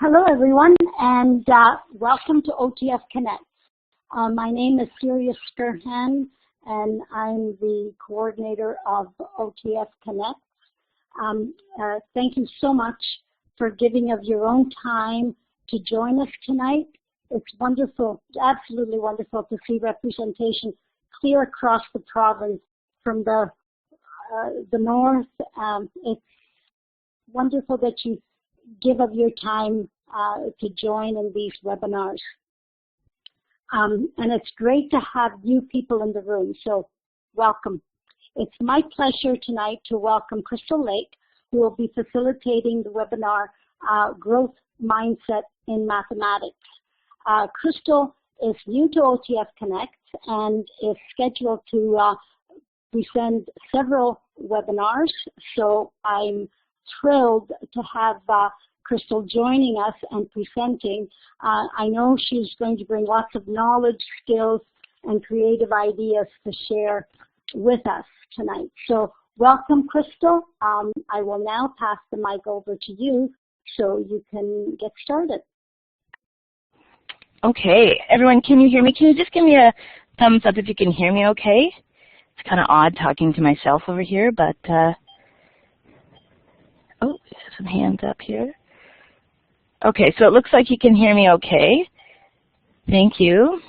Hello, everyone, and welcome to OTF Connect. My name is Syria Skirhan, and I'm the coordinator of OTF Connect. Thank you so much for giving of your own time to join us tonight. It's wonderful, absolutely wonderful to see representation clear across the province from the north. It's wonderful that you give of your time to join in these webinars. And it's great to have you people in the room, so welcome. It's my pleasure tonight to welcome Crystal Lake, who will be facilitating the webinar, Growth Mindset in Mathematics. Crystal is new to OTF Connect and is scheduled to present several webinars, so I'm thrilled to have Crystal joining us and presenting. I know she's going to bring lots of knowledge, skills, and creative ideas to share with us tonight. So welcome, Crystal. I will now pass the mic over to you so you can get started. Okay, everyone, can you hear me? Can you just give me a thumbs up if you can hear me okay? It's kind of odd talking to myself over here, but oh, some hands up here. Okay, so it looks like you can hear me okay. Thank you.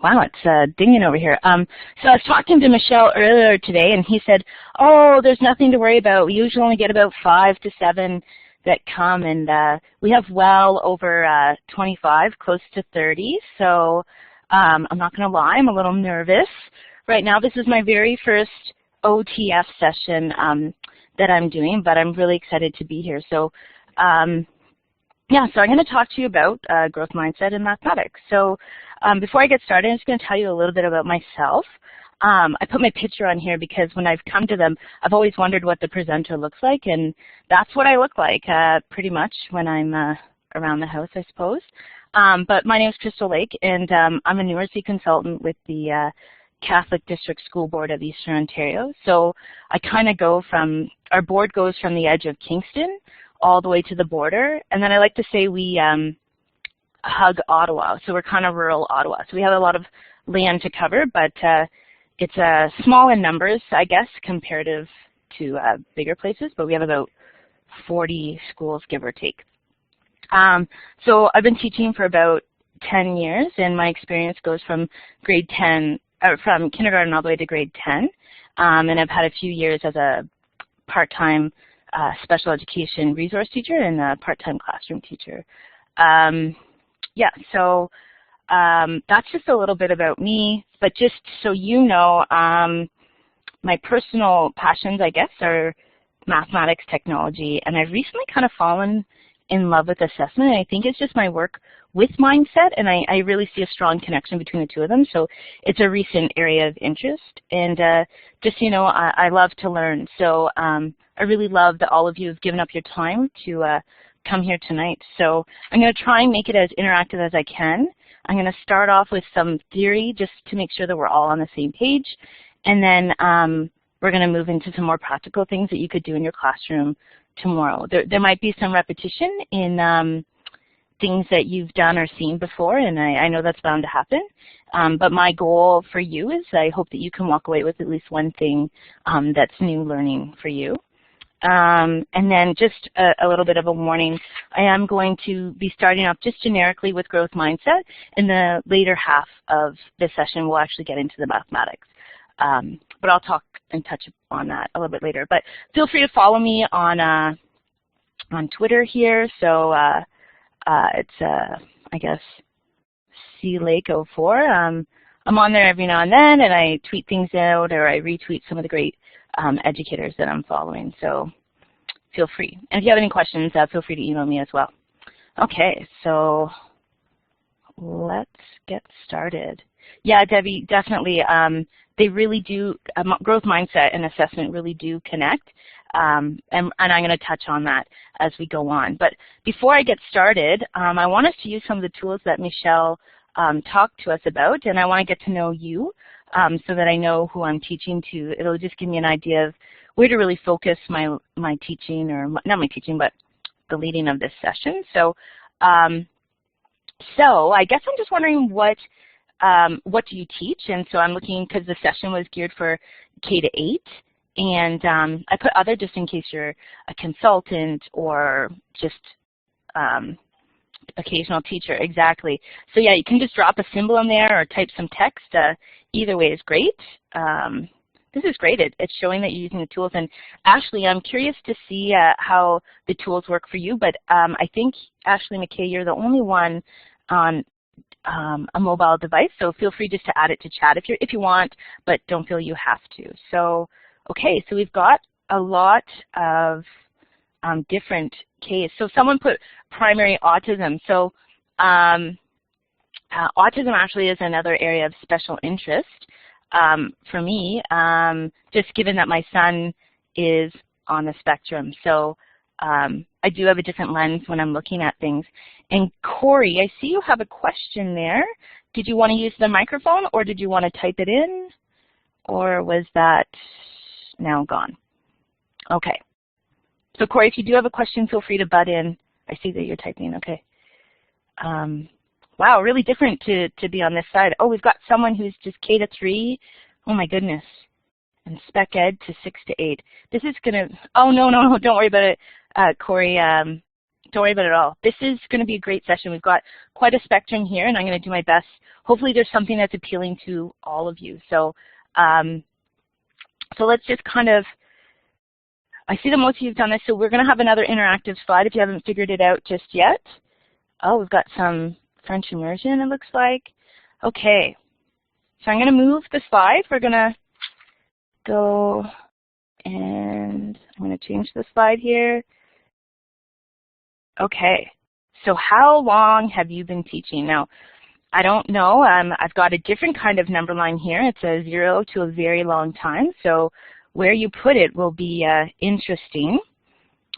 Wow, it's dinging over here. So I was talking to Michelle earlier today, and he said, oh, there's nothing to worry about. We usually only get about 5 to 7 that come, and we have well over 25, close to 30. So I'm not going to lie, I'm a little nervous. Right now, this is my very first OTF session that I'm doing, but I'm really excited to be here. So yeah, so I'm going to talk to you about growth mindset in mathematics. So before I get started, I'm just going to tell you a little bit about myself. I put my picture on here because when I've come to them, I've always wondered what the presenter looks like, and that's what I look like pretty much when I'm around the house, I suppose. But my name is Crystal Lake, and I'm a numeracy consultant with the Catholic District School Board of Eastern Ontario. So I kind of go from, our board goes from the edge of Kingston all the way to the border, and then I like to say we hug Ottawa, so we're kind of rural Ottawa. So we have a lot of land to cover, but it's small in numbers, I guess, comparative to bigger places, but we have about 40 schools, give or take. So I've been teaching for about 10 years, and my experience goes from grade 10, from kindergarten all the way to grade 10, and I've had a few years as a part-time special education resource teacher and a part-time classroom teacher. Yeah, so that's just a little bit about me, but just so you know, my personal passions, I guess, are mathematics, technology, and I've recently kind of fallen in love with assessment, and I think it's just my work with mindset, and I really see a strong connection between the two of them, so it's a recent area of interest, and just so you know, I love to learn, so I really love that all of you have given up your time to come here tonight. So I'm going to try and make it as interactive as I can. I'm going to start off with some theory just to make sure that we're all on the same page. And then we're going to move into some more practical things that you could do in your classroom tomorrow. There might be some repetition in things that you've done or seen before, and I know that's bound to happen. But my goal for you is I hope that you can walk away with at least one thing that's new learning for you. And then just a little bit of a warning, I am going to be starting off just generically with growth mindset. In the later half of this session, we'll actually get into the mathematics. But I'll talk and touch on that a little bit later. But feel free to follow me on Twitter here. So it's, I guess, CLake04. I'm on there every now and then, and I tweet things out, or I retweet some of the great educators that I'm following, so feel free. And if you have any questions, feel free to email me as well. Okay, so let's get started. Yeah, Debbie, definitely. They really do, growth mindset and assessment really do connect, and I'm going to touch on that as we go on. But before I get started, I want us to use some of the tools that Michelle talked to us about, and I want to get to know you. So that I know who I'm teaching to. It'll just give me an idea of where to really focus my teaching, or not my teaching, but the leading of this session. So I guess I'm just wondering what do you teach? And so I'm looking, because the session was geared for K to 8, and I put other just in case you're a consultant or just occasional teacher. Exactly. So yeah, you can just drop a symbol in there or type some text. Either way is great. This is great. It's showing that you're using the tools. And Ashley, I'm curious to see how the tools work for you, but I think, Ashley McKay, you're the only one on a mobile device, so feel free just to add it to chat if you want, but don't feel you have to. So, okay, so we've got a lot of different Ks. So someone put primary autism. So autism actually is another area of special interest for me, just given that my son is on the spectrum. So I do have a different lens when I'm looking at things. And Corey, I see you have a question there. Did you want to use the microphone, or did you want to type it in? Or was that now gone? Okay. So Corey, if you do have a question, feel free to butt in. I see that you're typing, okay. Wow, really different to be on this side. Oh, we've got someone who's just K to 3. Oh my goodness. And Spec Ed to 6 to 8. This is gonna, oh no, don't worry about it, Corey. Don't worry about it at all. This is gonna be a great session. We've got quite a spectrum here, and I'm gonna do my best. Hopefully there's something that's appealing to all of you. So, so let's just kind of, I see that most of you have done this, so we're gonna have another interactive slide if you haven't figured it out just yet. Oh, we've got some French immersion, it looks like. Okay, so I'm gonna move the slide. We're gonna go, and I'm going to change the slide here. Okay, so how long have you been teaching? Now, I don't know. I've got a different kind of number line here. It's a 0 to a very long time, so where you put it will be interesting.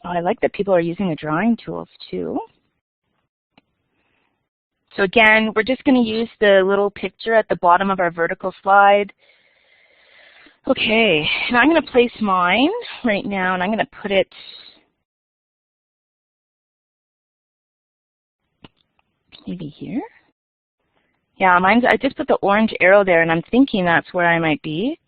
Oh, I like that people are using the drawing tools too. So again, we're just going to use the little picture at the bottom of our vertical slide. Okay, and I'm going to place mine right now, and I'm going to put it maybe here. Yeah, mine's, I just put the orange arrow there, and I'm thinking that's where I might be.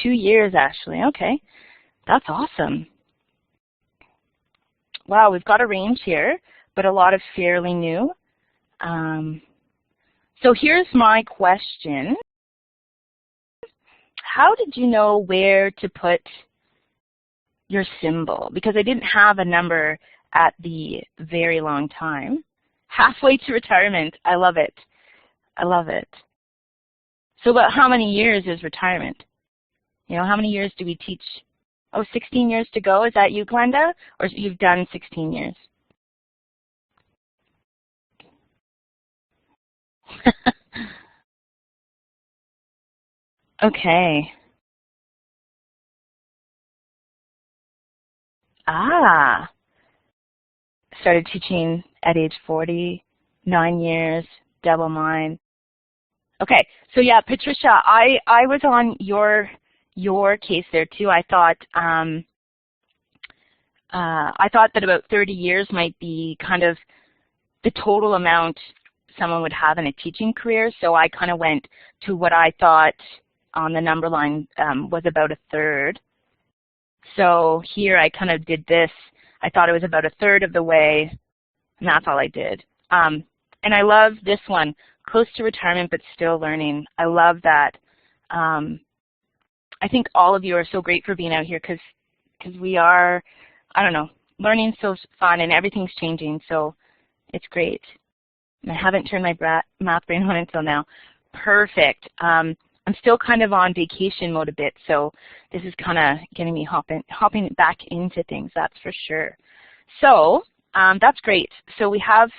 2 years, Ashley. Okay, that's awesome. Wow, we've got a range here, but a lot of fairly new. So here's my question. How did you know where to put your symbol? Because I didn't have a number at the very long time. Halfway to retirement. I love it. I love it. So about how many years is retirement? You know, how many years do we teach? Oh, 16 years to go. Is that you, Glenda? Or you've done 16 years? Okay. Ah. Started teaching at age 40, 9 years, double mine. Okay, so yeah, Patricia, I was on your case there too. I thought that about 30 years might be kind of the total amount someone would have in a teaching career. So I kind of went to what I thought on the number line was about a third. So here I kind of did this. I thought it was about a third of the way, and that's all I did. And I love this one, close to retirement but still learning. I love that. I think all of you are so great for being out here because we are, I don't know, learning's so fun and everything's changing, so it's great. And I haven't turned my math brain on until now. Perfect. I'm still kind of on vacation mode a bit, so this is kind of getting me hopping back into things, that's for sure. So that's great. So we have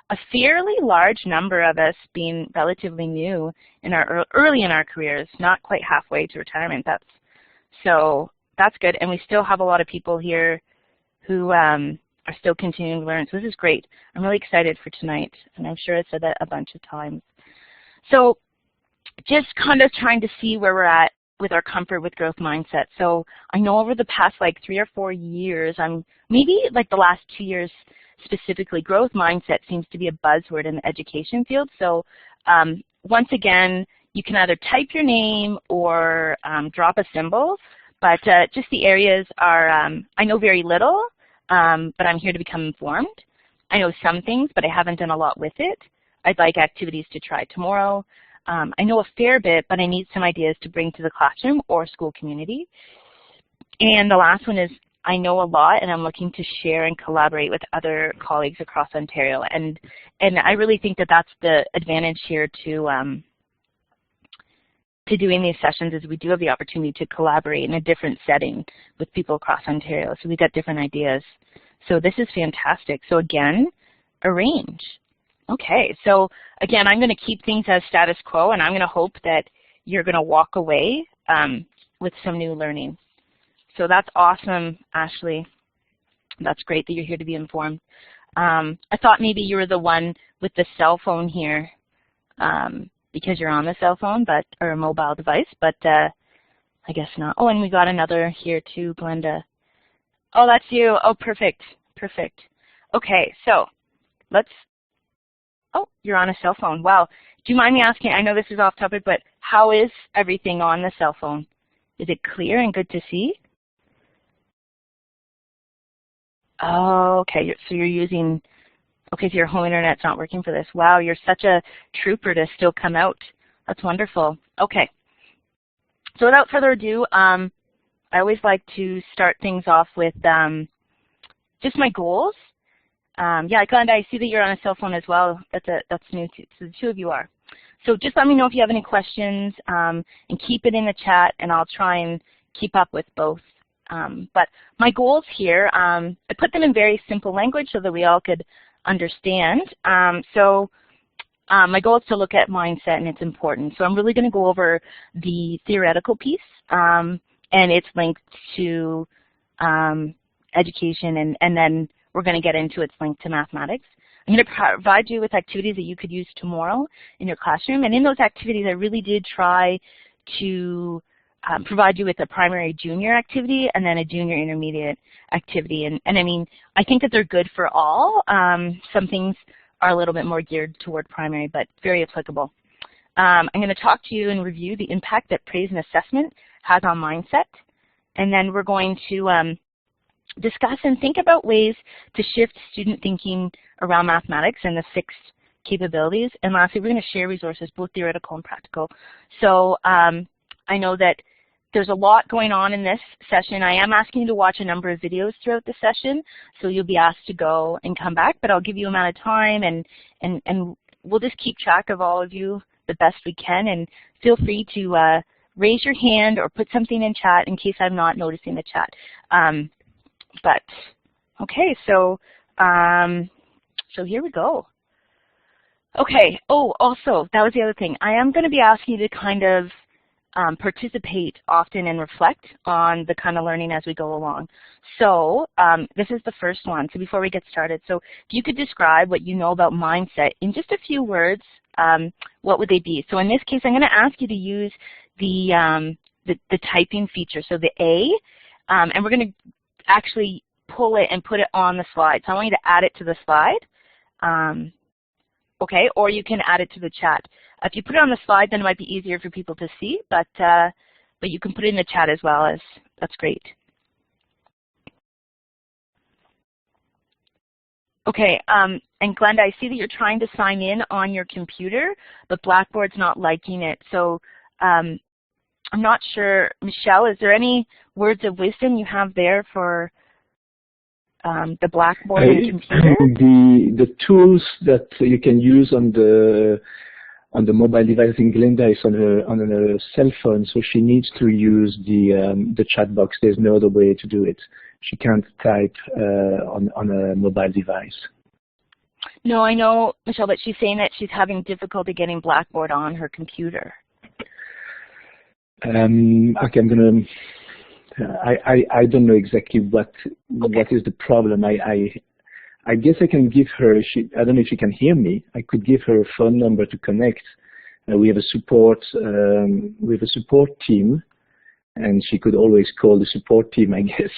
a fairly large number of us being relatively new in our early in our careers, not quite halfway to retirement. So that's good, and we still have a lot of people here who are still continuing to learn. So this is great. I'm really excited for tonight, and I'm sure I said that a bunch of times. So just kind of trying to see where we're at with our comfort with growth mindset. So I know over the past like 3 or 4 years, maybe like the last 2 years specifically, growth mindset seems to be a buzzword in the education field. So once again, you can either type your name or drop a symbol, but just the areas are, I know very little, but I'm here to become informed. I know some things, but I haven't done a lot with it. I'd like activities to try tomorrow. I know a fair bit, but I need some ideas to bring to the classroom or school community. And the last one is, I know a lot, and I'm looking to share and collaborate with other colleagues across Ontario. And I really think that that's the advantage here to doing these sessions, is we do have the opportunity to collaborate in a different setting with people across Ontario. So we've got different ideas. So this is fantastic. So again, arrange. Okay, so again, I'm going to keep things as status quo, and I'm going to hope that you're going to walk away with some new learning. So that's awesome, Ashley. That's great that you're here to be informed. I thought maybe you were the one with the cell phone here because you're on the cell phone, or a mobile device, but I guess not. Oh, and we got another here too, Glenda. Oh, that's you. Oh, perfect, perfect. Okay, so let's. Oh, you're on a cell phone. Wow. Do you mind me asking, I know this is off topic, but how is everything on the cell phone? Is it clear and good to see? Oh, okay, so you're using, okay, so your home internet's not working for this. Wow, you're such a trooper to still come out. That's wonderful. Okay. So without further ado, I always like to start things off with just my goals. Yeah, Glenda, I see that you're on a cell phone as well. That's new too. So the two of you are. So just let me know if you have any questions, and keep it in the chat, and I'll try and keep up with both. But my goals here, I put them in very simple language so that we all could understand. My goal is to look at mindset and its importance. So I'm really going to go over the theoretical piece, and it's linked to education, and then we're going to get into its link to mathematics. I'm going to provide you with activities that you could use tomorrow in your classroom. And in those activities, I really did try to provide you with a primary junior activity and then a junior intermediate activity. And I mean, I think that they're good for all. Some things are a little bit more geared toward primary, but very applicable. I'm going to talk to you and review the impact that praise and assessment has on mindset. And then we're going to discuss and think about ways to shift student thinking around mathematics and the 6 capabilities. And lastly, we're going to share resources, both theoretical and practical. So I know that there's a lot going on in this session. I am asking you to watch a number of videos throughout the session, so you'll be asked to go and come back, but I'll give you amount of time, and we'll just keep track of all of you the best we can, and feel free to raise your hand or put something in chat in case I'm not noticing the chat. But okay, so here we go. Okay. Oh, also, that was the other thing. I am going to be asking you to kind of participate often and reflect on the kind of learning as we go along. So this is the first one. So before we get started, so if you could describe what you know about mindset in just a few words, what would they be? So in this case, I'm going to ask you to use the typing feature, so the A, and we're going to actually pull it and put it on the slide. So I want you to add it to the slide, okay, or you can add it to the chat. If you put it on the slide, then it might be easier for people to see, but you can put it in the chat as well. That's great. Okay, and Glenda, I see that you're trying to sign in on your computer, but Blackboard's not liking it. So I'm not sure. Michelle, is there any words of wisdom you have there for the Blackboard and computer? The tools that you can use on the mobile device in Glenda is on her cell phone, so she needs to use the chat box. There's no other way to do it. She can't type on a mobile device. No, I know, Michelle, but she's saying that she's having difficulty getting Blackboard on her computer. Okay, I'm gonna. I don't know exactly what is the problem. I guess I can give her. I don't know if she can hear me. I could give her a phone number to connect. We have a support. We have a support team and she could always call the support team, I guess,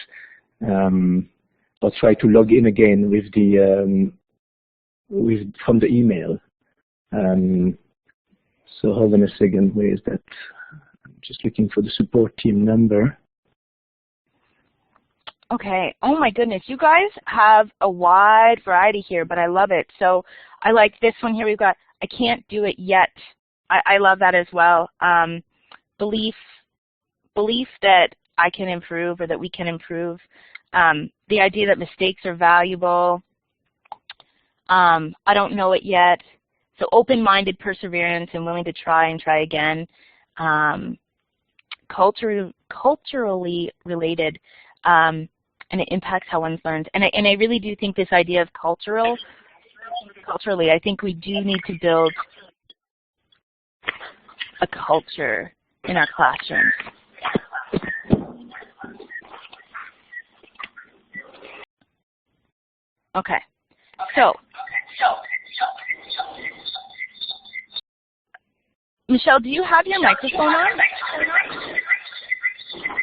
or try to log in again with the from the email. So hold on a second, where is that? I'm just looking for the support team number. Okay. Oh my goodness, you guys have a wide variety here, but I love it. So I like this one here. We've got, I can't do it yet. I love that as well. Belief that I can improve or that we can improve. The idea that mistakes are valuable. I don't know it yet. So open-minded perseverance and willing to try and try again. Culturally related, and it impacts how one learns. And I really do think this idea of culturally, I think we do need to build a culture in our classrooms. Okay, so Michelle, do you have your microphone on?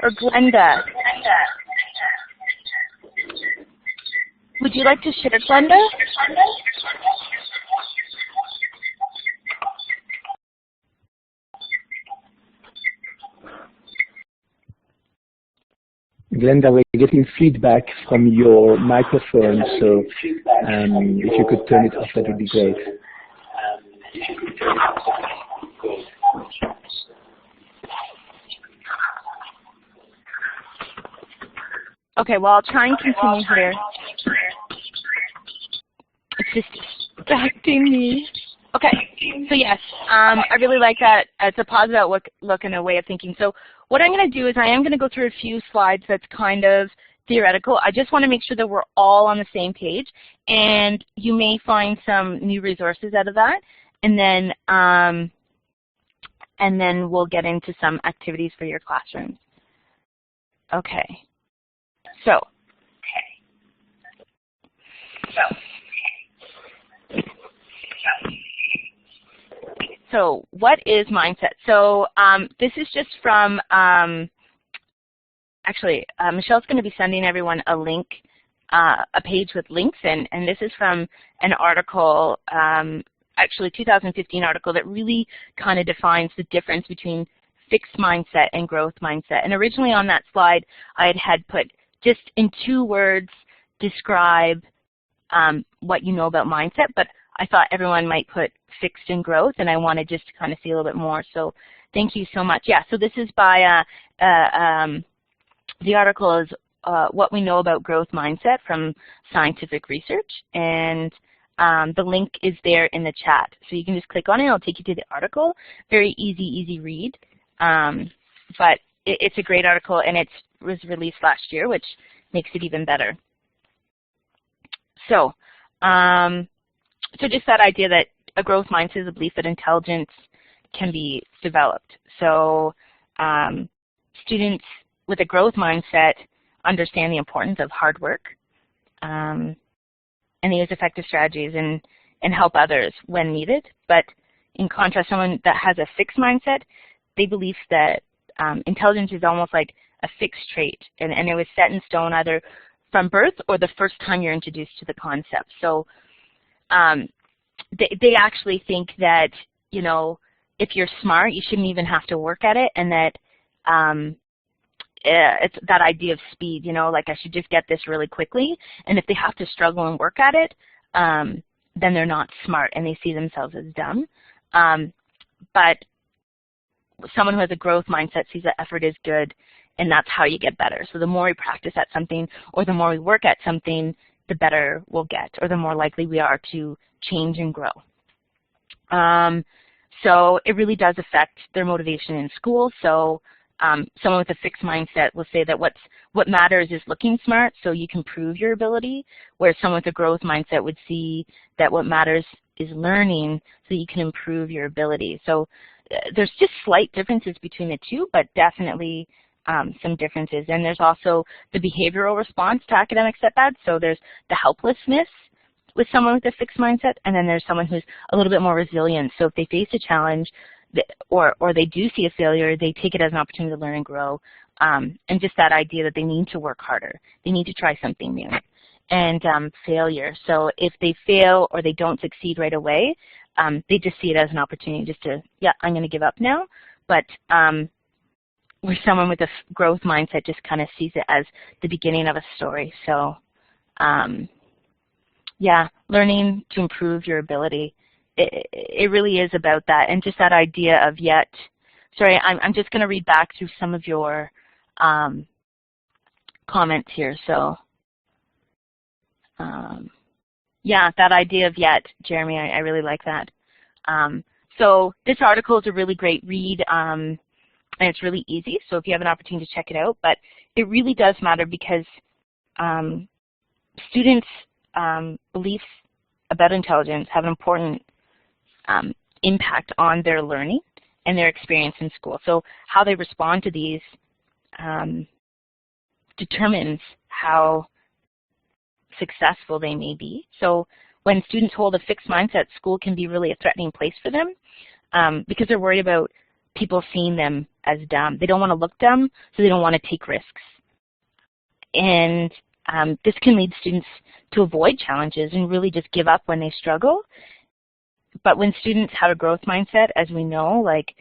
Or Glenda? Would you like to share, Glenda? Glenda, we're getting feedback from your microphone, so if you could turn it off, that would be great. Okay, well, I'll try and continue here. It's just distracting me. Okay, so yes, I really like that. It's a positive look and a way of thinking. So what I'm going to do is I am going to go through a few slides that's kind of theoretical. I just want to make sure that we're all on the same page, and you may find some new resources out of that, and then we'll get into some activities for your classrooms. Okay. So what is mindset? So this is just from, actually, Michelle's going to be sending everyone a link, a page with links, and this is from an article, actually 2015 article that really kind of defines the difference between fixed mindset and growth mindset. And originally on that slide, I had put just in 2 words, describe what you know about mindset, but I thought everyone might put fixed and growth, and I wanted just to kind of see a little bit more. So thank you so much. Yeah, so this is by, the article is what we know about growth mindset from scientific research, and the link is there in the chat. So you can just click on it, it'll take you to the article. Very easy read, but it's a great article, and it was released last year, which makes it even better. So, so just that idea that a growth mindset is a belief that intelligence can be developed. So students with a growth mindset understand the importance of hard work, and they use effective strategies and help others when needed. But in contrast, someone that has a fixed mindset, they believe that intelligence is almost like a fixed trait, and it was set in stone either from birth or the first time you're introduced to the concept. So they actually think that, you know, if you're smart, you shouldn't even have to work at it, and that it's that idea of speed, you know, like I should just get this really quickly, and if they have to struggle and work at it, then they're not smart, and they see themselves as dumb. But someone who has a growth mindset sees that effort is good, and that's how you get better. So the more we practice at something, or the more we work at something, the better we'll get, or the more likely we are to change and grow. So it really does affect their motivation in school. So someone with a fixed mindset will say that what matters is looking smart, so you can prove your ability, whereas someone with a growth mindset would see that what matters is learning, so you can improve your ability. So there's just slight differences between the two, but definitely some differences. And there's also the behavioral response to academic setbacks. So there's the helplessness with someone with a fixed mindset, and then there's someone who's a little bit more resilient. So if they face a challenge, or they do see a failure, they take it as an opportunity to learn and grow. And just that idea that they need to work harder. They need to try something new. And failure. So if they fail or they don't succeed right away, they just see it as an opportunity just to, yeah, I'm going to give up now. But where someone with a growth mindset just kind of sees it as the beginning of a story. So yeah, learning to improve your ability. It really is about that. And just that idea of yet, sorry, I'm just going to read back through some of your comments here. So yeah, that idea of yet, Jeremy, I really like that. So this article is a really great read, and it's really easy, so if you have an opportunity to check it out. But it really does matter because students' beliefs about intelligence have an important impact on their learning and their experience in school. So how they respond to these determines how successful they may be. So when students hold a fixed mindset, school can be really a threatening place for them because they're worried about people seeing them as dumb. They don't want to look dumb, so they don't want to take risks. And this can lead students to avoid challenges and really just give up when they struggle. But when students have a growth mindset, as we know, like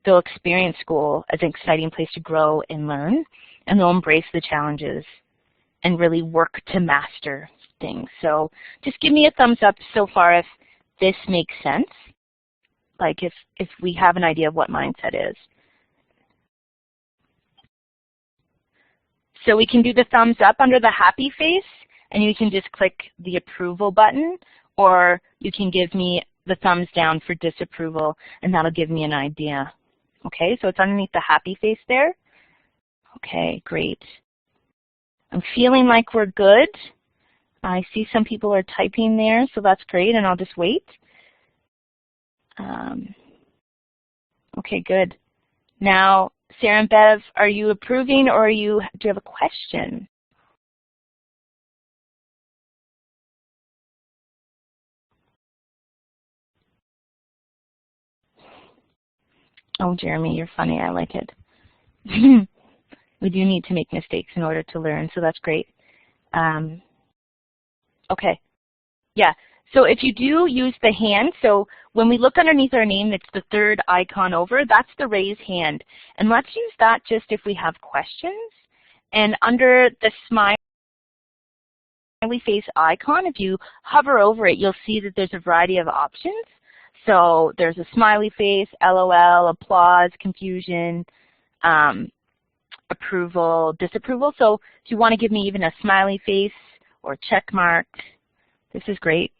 they'll experience school as an exciting place to grow and learn, and they'll embrace the challenges and really work to master things. So just give me a thumbs up so far if this makes sense, like if we have an idea of what mindset is. So we can do the thumbs up under the happy face, and you can just click the approval button, or you can give me the thumbs down for disapproval, and that'll give me an idea. Okay, so it's underneath the happy face there. Okay, great. I'm feeling like we're good. I see some people are typing there, so that's great, and I'll just wait. Okay, good. Now, Sarah and Bev, are you approving or do you have a question? Oh, Jeremy, you're funny. I like it. We do need to make mistakes in order to learn, so that's great. Okay. Yeah. So if you do use the hand, so when we look underneath our name, it's the third icon over, that's the raise hand. And let's use that just if we have questions. And under the smiley face icon, if you hover over it, you'll see that there's a variety of options. So there's a smiley face, LOL, applause, confusion, approval, disapproval. So if you want to give me even a smiley face or check mark, this is great.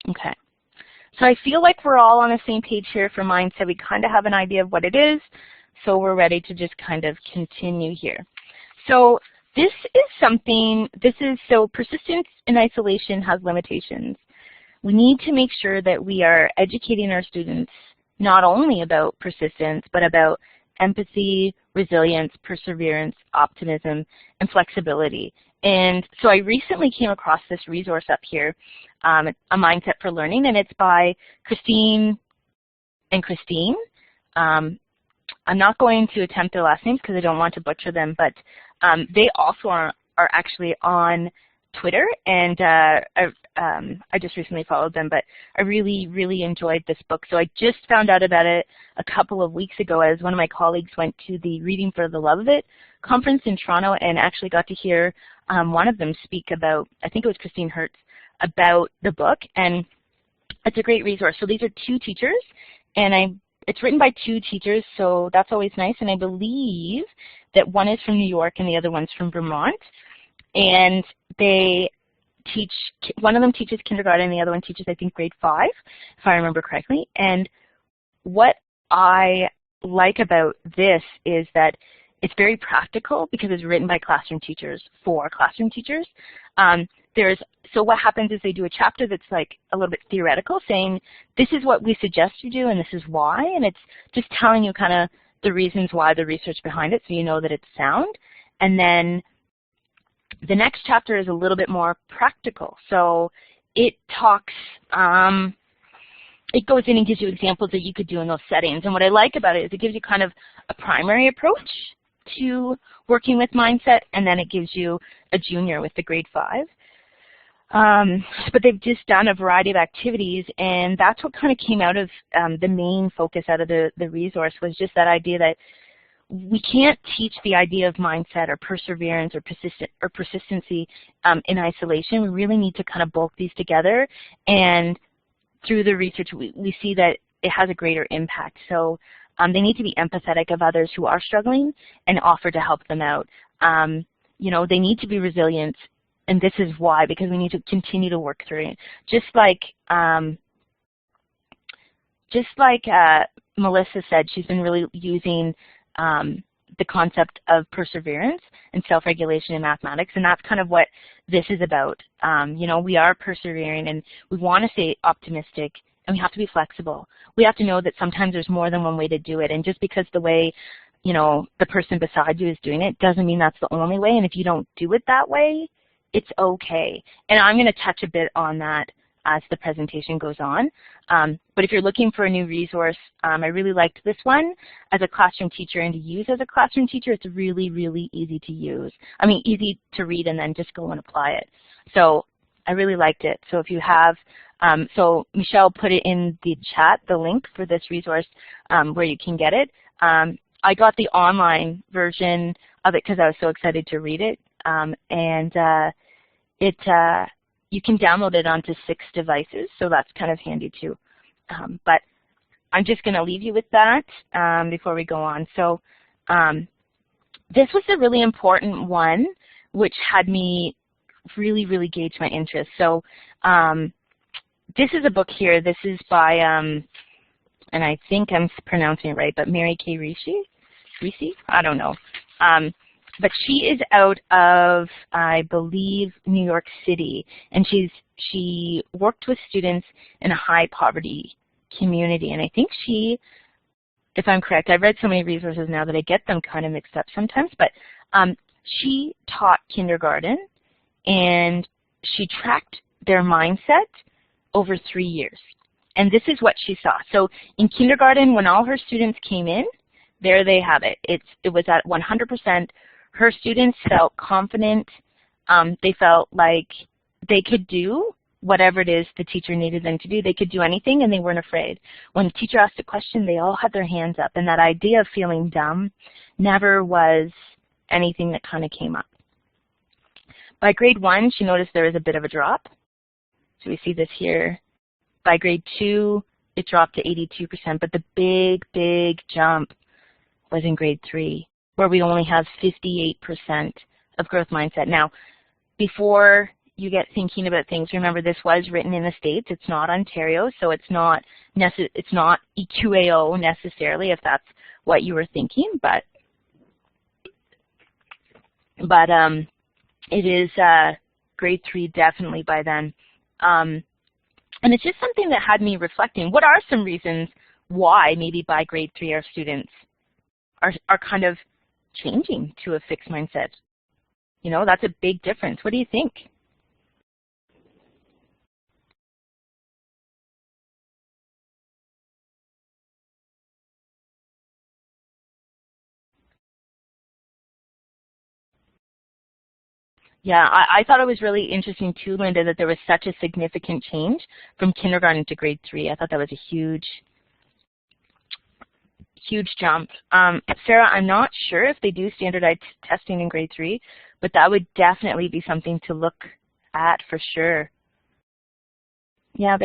Okay. So I feel like we're all on the same page here for mindset. We kind of have an idea of what it is, so we're ready to just kind of continue here. So this is something, so persistence in isolation has limitations. We need to make sure that we are educating our students not only about persistence, but about empathy, resilience, perseverance, optimism, and flexibility. And so I recently came across this resource up here, A Mindset for Learning, and it's by Christine and Christine. I'm not going to attempt their last names because I don't want to butcher them, but they also are actually on Twitter, and I just recently followed them, but I really, really enjoyed this book. So I just found out about it a couple of weeks ago as one of my colleagues went to the Reading for the Love of It conference in Toronto and actually got to hear one of them speak about, I think it was Christine Hertz, about the book, and it's a great resource. So these are two teachers, and it's written by two teachers, so that's always nice, and I believe that one is from New York and the other one's from Vermont. And they teach, one of them teaches kindergarten and the other one teaches, I think, grade 5, if I remember correctly. And what I like about this is that it's very practical because it's written by classroom teachers for classroom teachers. So what happens is they do a chapter that's like a little bit theoretical, saying this is what we suggest you do and this is why, and it's just telling you kind of the reasons why, the research behind it, so you know that it's sound. And then the next chapter is a little bit more practical. So it talks, it goes in and gives you examples that you could do in those settings. And what I like about it is it gives you kind of a primary approach to working with mindset, and then it gives you a junior with the grade 5. But they've just done a variety of activities, and that's what kind of came out of the main focus out of the resource, was just that idea that we can't teach the idea of mindset or perseverance or persistency in isolation. We really need to kind of bulk these together, and through the research we see that it has a greater impact. So they need to be empathetic of others who are struggling and offer to help them out. You know, they need to be resilient, and this is why, because we need to continue to work through it. Just like Melissa said, she's been really using the concept of perseverance and self-regulation in mathematics, and that's kind of what this is about. You know, we are persevering, and we want to stay optimistic, and we have to be flexible. We have to know that sometimes there's more than one way to do it, and just because the way, you know, the person beside you is doing it doesn't mean that's the only way, and if you don't do it that way, it's okay. And I'm going to touch a bit on that as the presentation goes on. But if you're looking for a new resource, I really liked this one as a classroom teacher, and to use as a classroom teacher, it's really, really easy to use. I mean, easy to read and then just go and apply it. So I really liked it. So if you have, so Michelle put it in the chat, the link for this resource where you can get it. I got the online version of it because I was so excited to read it. You can download it onto 6 devices, so that's kind of handy too. But I'm just going to leave you with that before we go on. So this was a really important one, which had me really, really gauge my interest. So this is a book here. This is by, and I think I'm pronouncing it right, but Mary K. Ricci? I don't know. But she is out of, I believe, New York City, and she worked with students in a high poverty community. And I think she, if I'm correct, I've read so many resources now that I get them kind of mixed up sometimes, but she taught kindergarten, and she tracked their mindset over 3 years. And this is what she saw. So in kindergarten, when all her students came in, there they have it. It was at 100%. Her students felt confident. They felt like they could do whatever it is the teacher needed them to do. They could do anything, and they weren't afraid. When the teacher asked a question, they all had their hands up, and that idea of feeling dumb never was anything that kind of came up. By grade 1, she noticed there was a bit of a drop. So we see this here. By grade 2, it dropped to 82%, but the big, big jump was in grade 3, where we only have 58% of growth mindset. Now, before you get thinking about things, remember this was written in the States. It's not Ontario, so it's not EQAO necessarily, if that's what you were thinking, but it is grade 3 definitely by then. And it's just something that had me reflecting. What are some reasons why maybe by grade 3 our students are kind of changing to a fixed mindset? You know, that's a big difference. What do you think? Yeah, I thought it was really interesting too, Linda, that there was such a significant change from kindergarten to grade 3. I thought that was a huge jump. Sarah, I'm not sure if they do standardized testing in grade 3, but that would definitely be something to look at for sure. Yeah,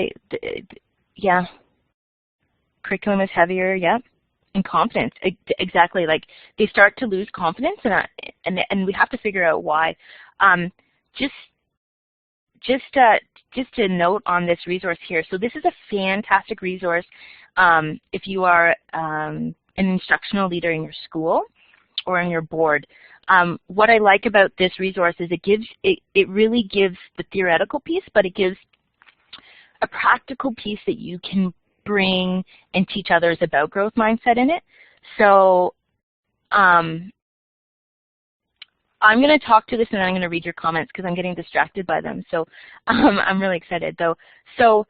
yeah. Curriculum is heavier, yeah. And confidence, exactly. Like they start to lose confidence, and we have to figure out why. Just a note on this resource here. So this is a fantastic resource if you are an instructional leader in your school or in your board. What I like about this resource is it really gives the theoretical piece, but it gives a practical piece that you can bring and teach others about growth mindset in it. So I'm going to talk to this and then I'm going to read your comments because I'm getting distracted by them. So I'm really excited though. So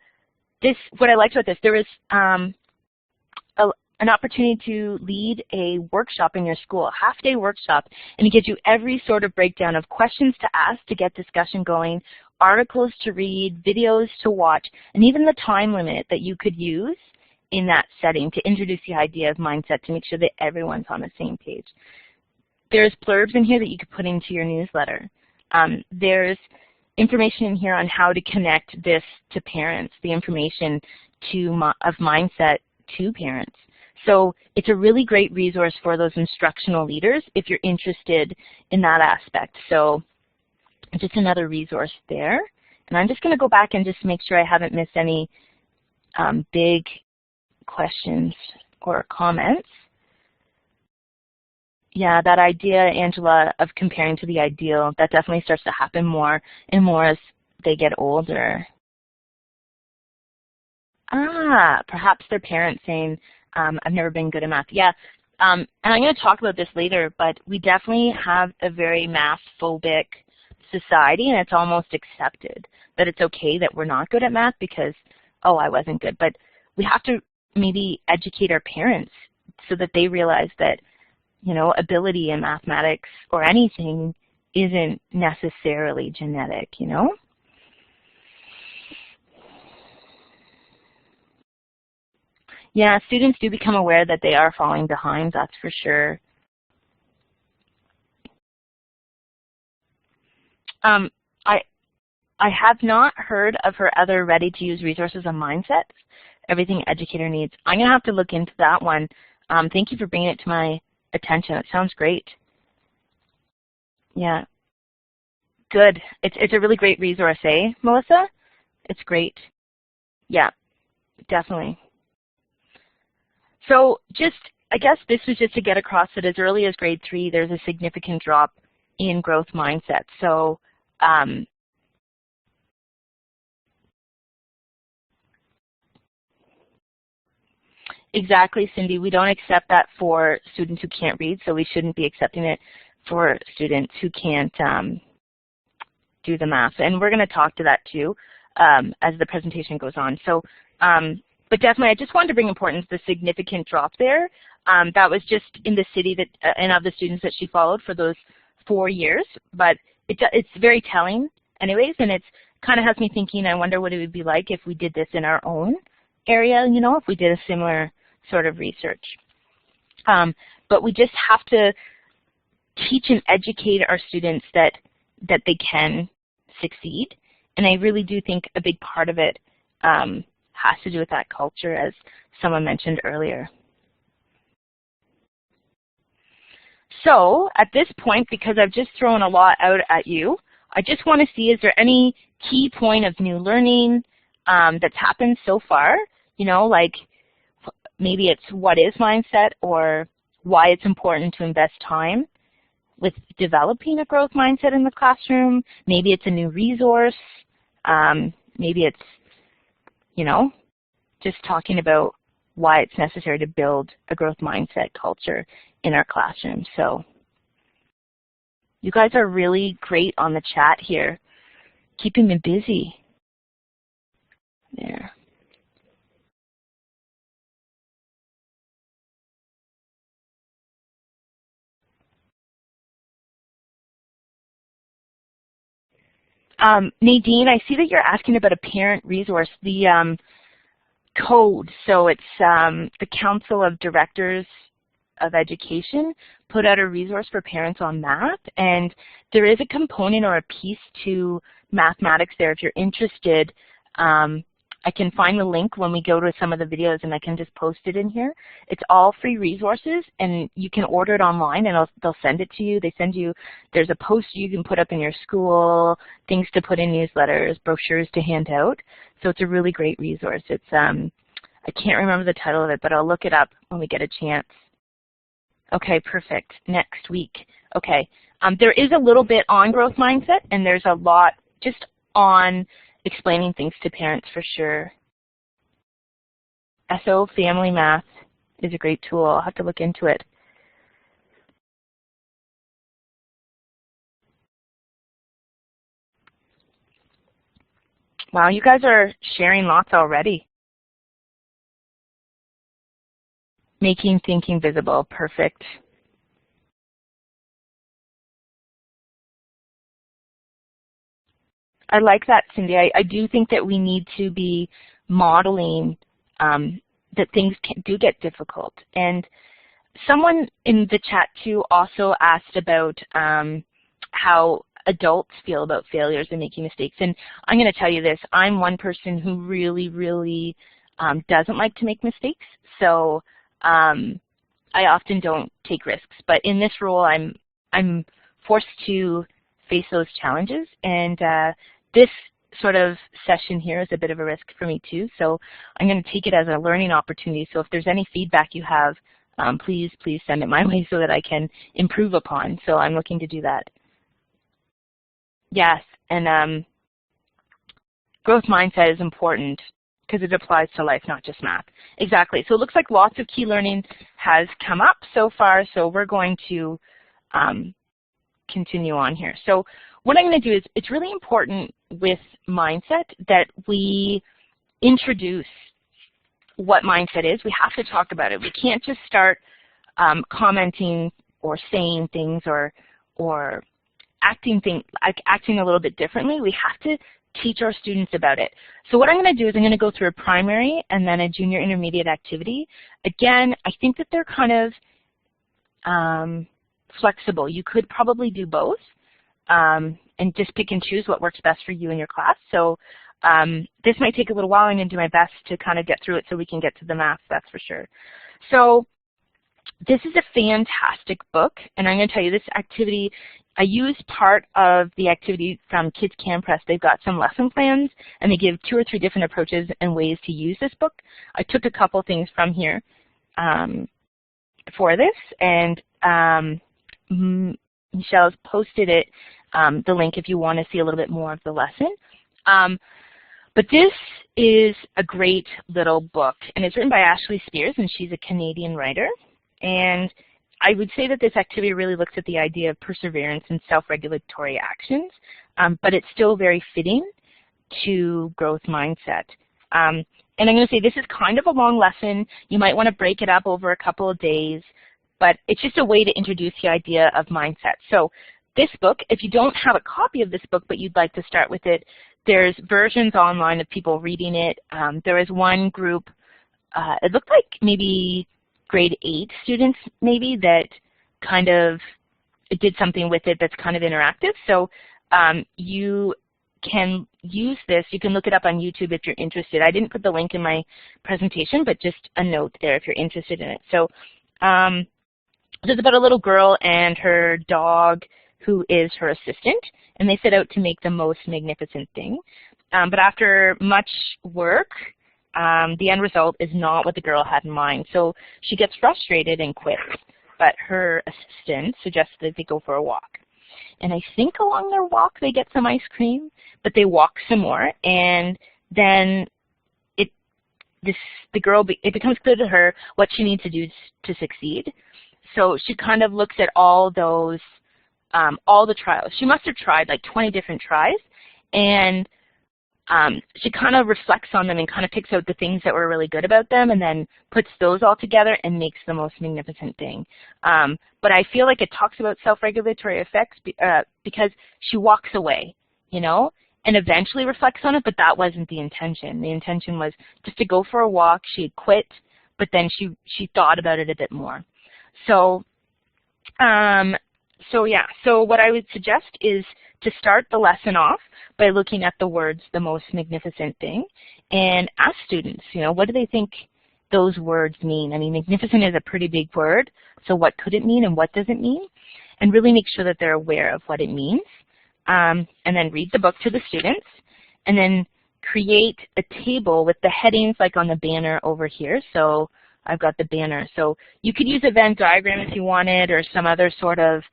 what I liked about this, there was an opportunity to lead a workshop in your school, a half-day workshop, and it gives you every sort of breakdown of questions to ask to get discussion going, articles to read, videos to watch, and even the time limit that you could use in that setting to introduce the idea of mindset to make sure that everyone's on the same page. There's blurbs in here that you could put into your newsletter. There's information in here on how to connect this to parents, the information of mindset to parents. So it's a really great resource for those instructional leaders if you're interested in that aspect. So just another resource there. And I'm just going to go back and just make sure I haven't missed any big questions or comments. Yeah, that idea, Angela, of comparing to the ideal, that definitely starts to happen more and more as they get older. Perhaps their parents saying, I've never been good at math. Yeah, and I'm going to talk about this later, but we definitely have a very math-phobic society, and it's almost accepted that it's okay that we're not good at math because, oh, I wasn't good. But we have to maybe educate our parents so that they realize that, you know, ability in mathematics or anything isn't necessarily genetic, you know? Yeah, students do become aware that they are falling behind, that's for sure. I have not heard of her other ready-to-use resources on mindsets, everything educator needs. I'm going to have to look into that one. Thank you for bringing it to my attention. It sounds great. Yeah, good. It's a really great resource, eh, Melissa? It's great. Yeah, definitely. So I guess this was just to get across that as early as grade 3, there's a significant drop in growth mindset. So exactly, Cindy. We don't accept that for students who can't read, so we shouldn't be accepting it for students who can't do the math. And we're going to talk to that too as the presentation goes on. So, but definitely, I just wanted to bring importance the significant drop there. That was just in the city that and of the students that she followed for those 4 years. But it's very telling, anyways, and it's kind of has me thinking. I wonder what it would be like if we did this in our own area. You know, if we did a similar sort of research. But we just have to teach and educate our students that they can succeed. And I really do think a big part of it has to do with that culture, as someone mentioned earlier. So at this point, because I've just thrown a lot out at you, I just want to see, is there any key point of new learning that's happened so far? You know, like maybe it's what is mindset or why it's important to invest time with developing a growth mindset in the classroom. Maybe it's a new resource. Maybe it's, you know, just talking about why it's necessary to build a growth mindset culture in our classroom. So you guys are really great on the chat here, keeping me busy. There. Nadine, I see that you're asking about a parent resource, the code. So it's the Council of Directors of Education put out a resource for parents on math, and there is a component or a piece to mathematics there. If you're interested, I can find the link when we go to some of the videos, and I can just post it in here. It's all free resources, and you can order it online, and they'll send it to you. They send you, there's a poster you can put up in your school, things to put in newsletters, brochures to hand out. So it's a really great resource. It's I can't remember the title of it, but I'll look it up when we get a chance. Okay, perfect. Next week. Okay. There is a little bit on growth mindset, and there's a lot just on explaining things to parents for sure. SO Family Math is a great tool. I'll have to look into it. Wow, you guys are sharing lots already. Making thinking visible. Perfect. I like that, Cindy. I do think that we need to be modeling that things do get difficult. And someone in the chat too also asked about how adults feel about failures and making mistakes. And I'm going to tell you this, I'm one person who really, really doesn't like to make mistakes. So I often don't take risks. But in this role, I'm forced to face those challenges. And this sort of session here is a bit of a risk for me too. So I'm going to take it as a learning opportunity. So if there's any feedback you have, please send it my way so that I can improve upon. So I'm looking to do that. Yes, and growth mindset is important because it applies to life, not just math. Exactly. So it looks like lots of key learning has come up so far, so we're going to continue on here. So what I'm going to do is, it's really important with mindset that we introduce what mindset is. We have to talk about it. We can't just start commenting or saying things or acting a little bit differently. We have to teach our students about it. So what I'm going to do is I'm going to go through a primary and then a junior intermediate activity. Again, I think that they're kind of flexible. You could probably do both and just pick and choose what works best for you in your class. So this might take a little while. I'm going to do my best to kind of get through it so we can get to the math, that's for sure. So this is a fantastic book, and I'm going to tell you this activity, I used part of the activity from Kids Can Press. They've got some lesson plans, and they give 2 or 3 different approaches and ways to use this book. I took a couple things from here for this, and Michelle's posted it, the link if you want to see a little bit more of the lesson. But this is a great little book, and it's written by Ashley Spears, and she's a Canadian writer. And I would say that this activity really looks at the idea of perseverance and self-regulatory actions, but it's still very fitting to growth mindset. And I'm going to say this is kind of a long lesson. You might want to break it up over a couple of days, but it's just a way to introduce the idea of mindset. So this book, if you don't have a copy of this book but you'd like to start with it, there's versions online of people reading it. There is one group, it looked like maybe grade 8 students maybe, that kind of did something with it that's kind of interactive. So you can use this. You can look it up on YouTube if you're interested. I didn't put the link in my presentation, but just a note there if you're interested in it. So it's about a little girl and her dog who is her assistant, and they set out to make the most magnificent thing. But after much work, the end result is not what the girl had in mind. So she gets frustrated and quits, but her assistant suggests that they go for a walk. And I think along their walk they get some ice cream, but they walk some more, and then it becomes clear to her what she needs to do to succeed. So she kind of looks at all those, all the trials. She must have tried like 20 different tries, and she kind of reflects on them and kind of picks out the things that were really good about them and then puts those all together and makes the most magnificent thing. But I feel like it talks about self-regulatory effects because she walks away, you know, and eventually reflects on it, but that wasn't the intention. The intention was just to go for a walk. She had quit, but then she thought about it a bit more. So, so what I would suggest is to start the lesson off by looking at the words, the most magnificent thing, and ask students, you know, what do they think those words mean? I mean, magnificent is a pretty big word, so what could it mean and what does it mean? And really make sure that they're aware of what it means. And then read the book to the students, and then create a table with the headings like on the banner over here. So I've got the banner. So you could use a Venn diagram if you wanted, or some other sort of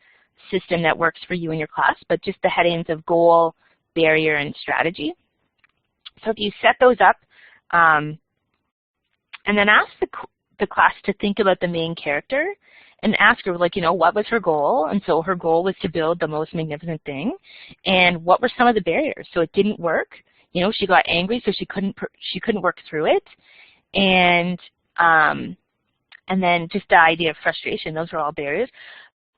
system that works for you in your class, but just the headings of goal, barrier, and strategy. So if you set those up, and then ask the class to think about the main character, and ask her, like, you know, what was her goal? And so her goal was to build the most magnificent thing. And what were some of the barriers? So it didn't work. you know, she got angry, so she couldn't work through it, and then just the idea of frustration. Those are all barriers.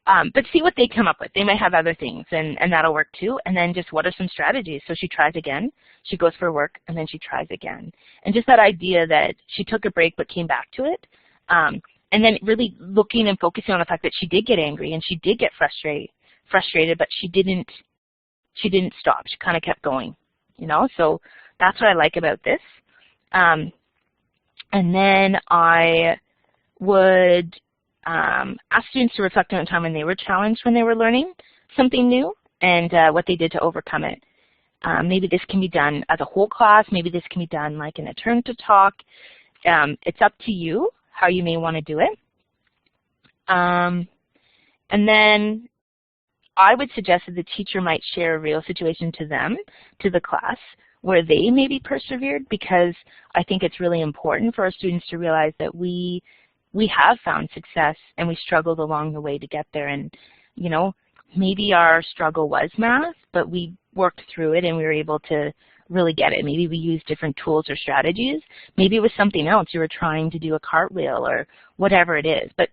But see what they come up with. They might have other things, and that'll work too. And then just what are some strategies? So she tries again, she goes for work, and then she tries again. And just that idea that she took a break but came back to it. And then really looking and focusing on the fact that she did get angry and she did get frustrated, but she didn't stop. She kind of kept going, you know. So that's what I like about this. And then I would ask students to reflect on a time when they were challenged when they were learning something new and what they did to overcome it. Maybe this can be done as a whole class. Maybe this can be done like in a turn to talk. It's up to you how you may want to do it. And then I would suggest that the teacher might share a real situation to them, to the class, where they maybe persevered, because I think it's really important for our students to realize that we have found success and we struggled along the way to get there. And, you know, maybe our struggle was math, but we worked through it and we were able to really get it. Maybe we used different tools or strategies. Maybe it was something else. You were trying to do a cartwheel or whatever it is, but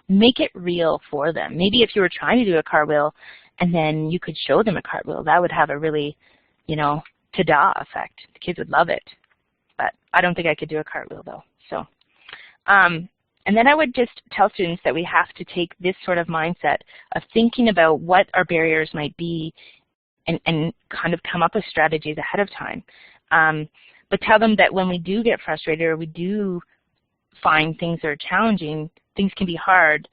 make it real for them. Maybe if you were trying to do a cartwheel and then you could show them a cartwheel, that would have a really, you know, ta-da effect. The kids would love it. But I don't think I could do a cartwheel though. So, and then I would just tell students that we have to take this sort of mindset of thinking about what our barriers might be and kind of come up with strategies ahead of time. But tell them that when we do get frustrated or we do find things are challenging, things can be hard,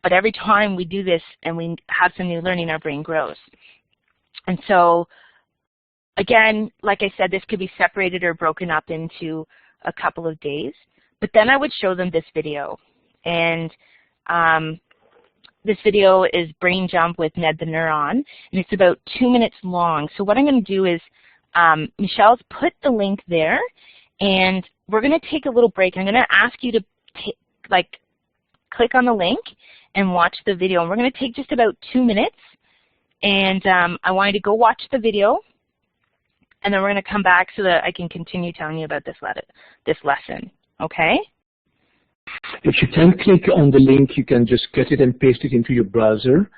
but every time we do this and we have some new learning, our brain grows. And so, again, like I said, this could be separated or broken up into a couple of days. But then I would show them this video. And this video is Brain Jump with Ned the Neuron, and it's about 2 minutes long. So what I'm going to do is, Michelle's put the link there, and we're going to take a little break. I'm going to ask you to click on the link and watch the video. And we're going to take just about 2 minutes, and I want you to go watch the video, and then we're going to come back so that I can continue telling you about this lesson. Okay? If you can click on the link, you can just cut it and paste it into your browser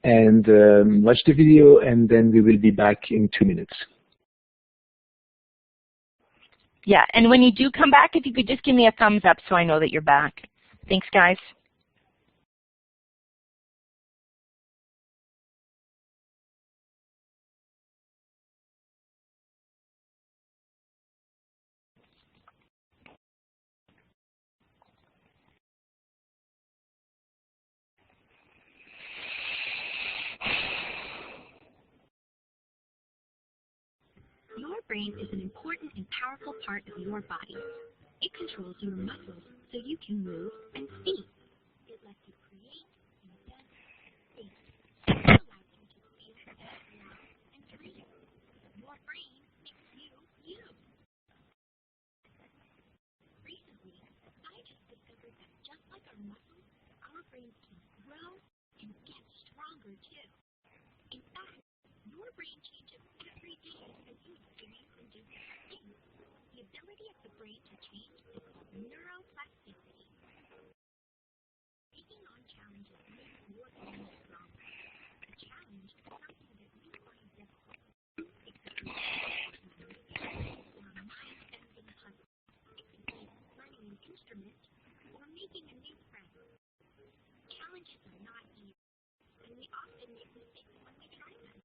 and watch the video, and then we will be back in 2 minutes. Yeah, and when you do come back, if you could just give me a thumbs up so I know that you're back. Thanks, guys. Your brain is an important and powerful part of your body. It controls your muscles so you can move and speak. It lets you create, invent, think. It allows you to feel, laugh, and dream. Your brain makes you, you. Recently, scientists discovered that just like our muscles, our brains can grow and get stronger too. In fact, your brain changes every day as you experience and do things. The ability of the brain to change is called neuroplasticity. Taking on challenges makes your brain stronger. A challenge is something that you find difficult. It could be or a mind-bending puzzle. It could be learning an instrument or making a new friend. Challenges are not easy, and we often make mistakes when we try them.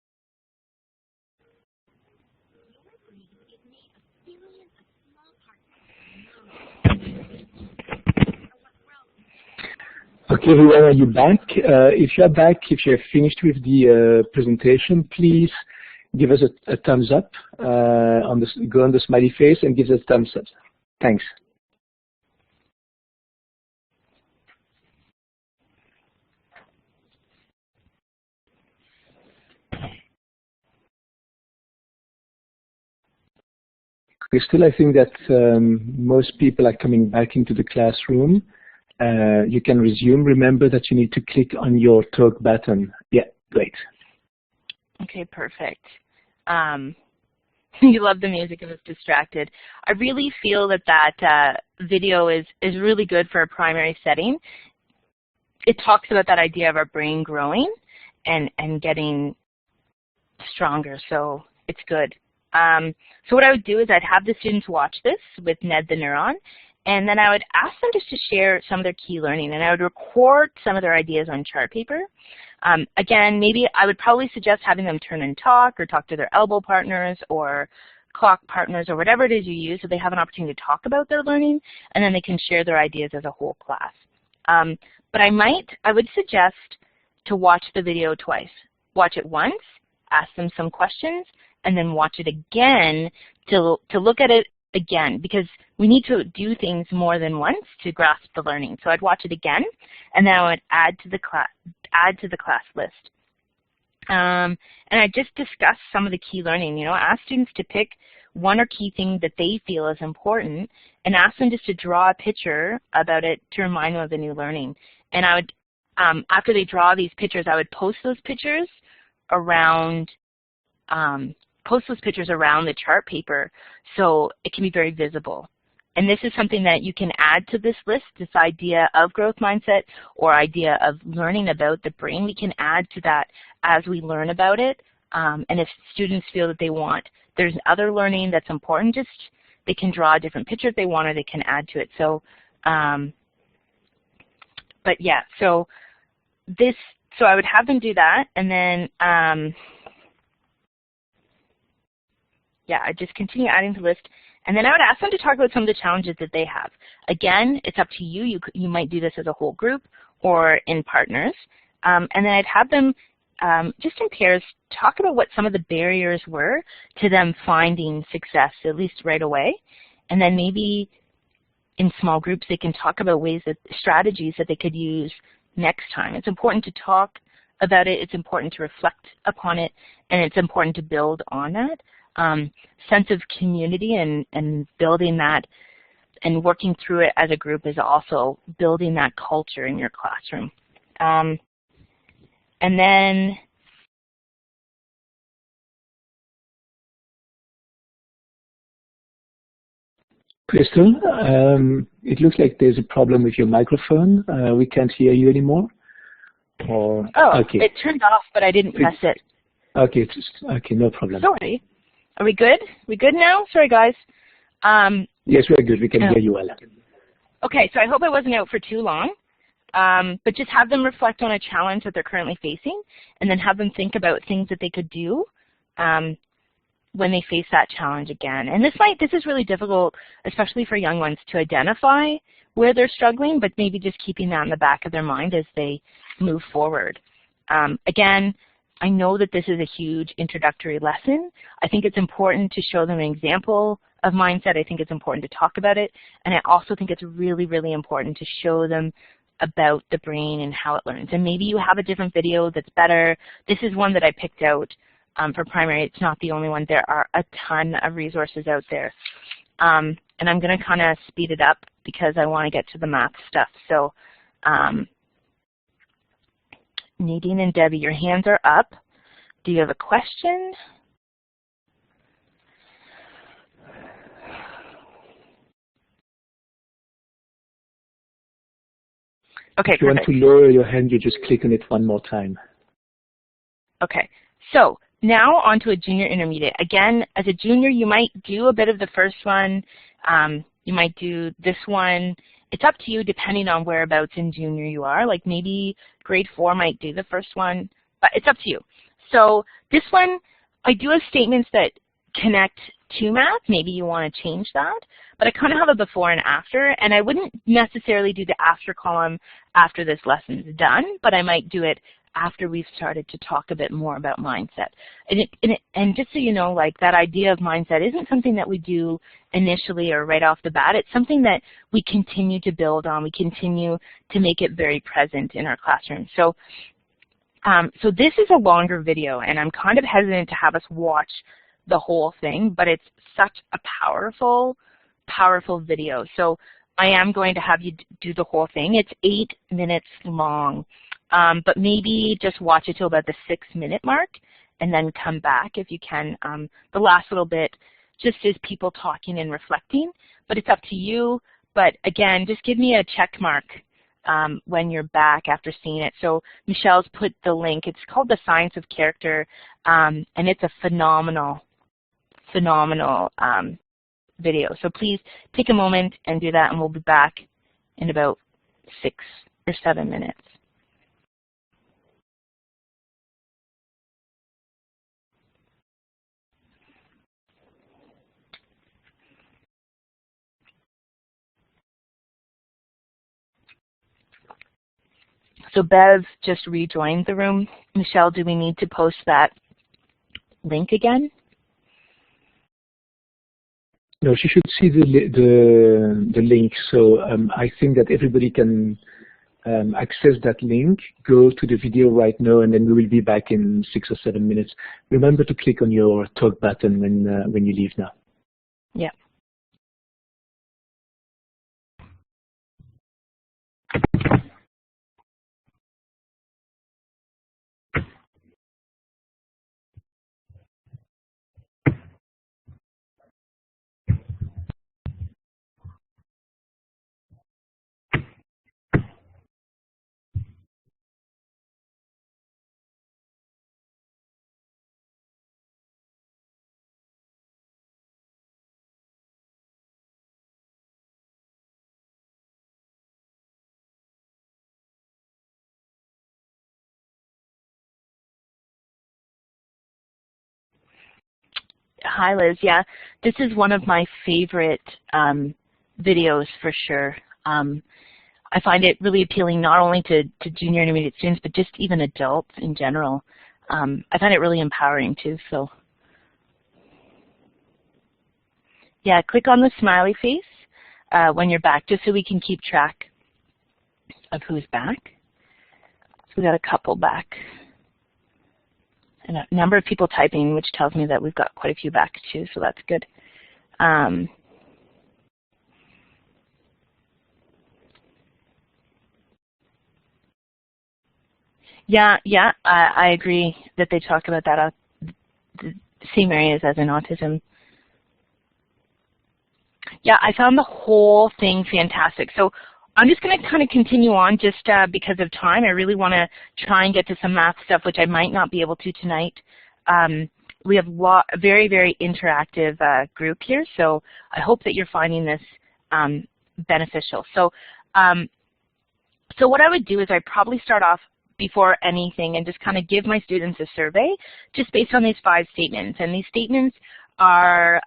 Your brain is made of billions of small parts. Okay, everyone, are you back? If you're back, if you're finished with the presentation, please give us a thumbs up. Go on the smiley face and give us a thumbs up. Thanks. Crystal, I think that most people are coming back into the classroom. You can resume. Remember that you need to click on your talk button. Yeah, great. Okay, perfect. You love the music and was distracted. I really feel that that video is really good for a primary setting. It talks about that idea of our brain growing and getting stronger, so it's good. So what I would do is I'd have the students watch this with Ned the Neuron, and then I would ask them just to share some of their key learning, and I would record some of their ideas on chart paper. Again, maybe I would probably suggest having them turn and talk, or talk to their elbow partners or clock partners or whatever it is you use, so they have an opportunity to talk about their learning, and then they can share their ideas as a whole class. But I would suggest to watch the video twice. Watch it once, ask them some questions, and then watch it again to look at it again, because we need to do things more than once to grasp the learning. So I'd watch it again, and then I would add to the class list. And I just discuss some of the key learning. You know, ask students to pick one or key thing that they feel is important, and ask them just to draw a picture about it to remind them of the new learning. And I would, after they draw these pictures, I would post those pictures around the chart paper so it can be very visible. And this is something that you can add to this list, this idea of growth mindset or idea of learning about the brain. We can add to that as we learn about it. And if students feel that they want, there's other learning that's important, just they can draw a different picture if they want, or they can add to it. So, but yeah, so I would have them do that, and then yeah, I just continue adding to the list, and then I would ask them to talk about some of the challenges that they have. Again, it's up to you. You might do this as a whole group or in partners, and then I'd have them just in pairs talk about what some of the barriers were to them finding success, at least right away, and then maybe in small groups they can talk about strategies that they could use next time. It's important to talk about it, it's important to reflect upon it, and it's important to build on that. Sense of community and building that and working through it as a group is also building that culture in your classroom. And then Crystal, it looks like there's a problem with your microphone. We can't hear you anymore. Or, oh, okay. It turned off, but I didn't press it. Okay, okay, no problem. Sorry. Are we good? We good now? Sorry, guys. Yes, we're good. We can hear you well. Okay, so I hope I wasn't out for too long. But just have them reflect on a challenge that they're currently facing, and then have them think about things that they could do when they face that challenge again. And this is really difficult, especially for young ones, to identify where they're struggling, but maybe just keeping that in the back of their mind as they move forward. Again, I know that this is a huge introductory lesson. I think it's important to show them an example of mindset. I think it's important to talk about it. And I also think it's really, really important to show them about the brain and how it learns. And maybe you have a different video that's better. This is one that I picked out for primary. It's not the only one. There are a ton of resources out there. And I'm going to kind of speed it up because I want to get to the math stuff. So Nadine and Debbie, your hands are up. Do you have a question? Okay, if you want to lower your hand, you just click on it one more time. Okay, so now on to a junior intermediate. Again, as a junior, you might do a bit of the first one. You might do this one. It's up to you depending on whereabouts in junior you are. Like maybe grade 4 might do the first one, but it's up to you. So this one, I do have statements that connect to math. Maybe you want to change that, but I kind of have a before and after, and I wouldn't necessarily do the after column after this lesson's done, but I might do it after we've started to talk a bit more about mindset. And just so you know, like that idea of mindset isn't something that we do initially or right off the bat. It's something that we continue to build on. We continue to make it very present in our classroom. So, so this is a longer video, and I'm kind of hesitant to have us watch the whole thing, but it's such a powerful, powerful video. So I am going to have you do the whole thing. It's 8 minutes long. But maybe just watch it till about the 6-minute mark, and then come back if you can. The last little bit just is people talking and reflecting, but it's up to you. But again, just give me a check mark when you're back after seeing it. So Michelle's put the link. It's called The Science of Character, and it's a phenomenal video. So please take a moment and do that, and we'll be back in about 6 or 7 minutes. So Bev just rejoined the room. Michelle, do we need to post that link again? No, she should see the link. So I think that everybody can access that link. Go to the video right now, and then we will be back in 6 or 7 minutes. Remember to click on your talk button when you leave now. Yeah. Hi, Liz. Yeah, this is one of my favorite videos for sure. I find it really appealing not only to junior intermediate students, but just even adults in general. I find it really empowering too. So, yeah, click on the smiley face when you're back, just so we can keep track of who's back. So we got a couple back. And a number of people typing, which tells me that we've got quite a few back too, so that's good. Yeah, I agree that they talk about that, the same areas as in autism. Yeah, I found the whole thing fantastic. So I'm just going to kind of continue on just because of time. I really want to try and get to some math stuff, which I might not be able to tonight. We have a very, very interactive group here, so I hope that you're finding this beneficial. So, so what I would do is I'd probably start off before anything and just kind of give my students a survey just based on these 5 statements. And these statements are,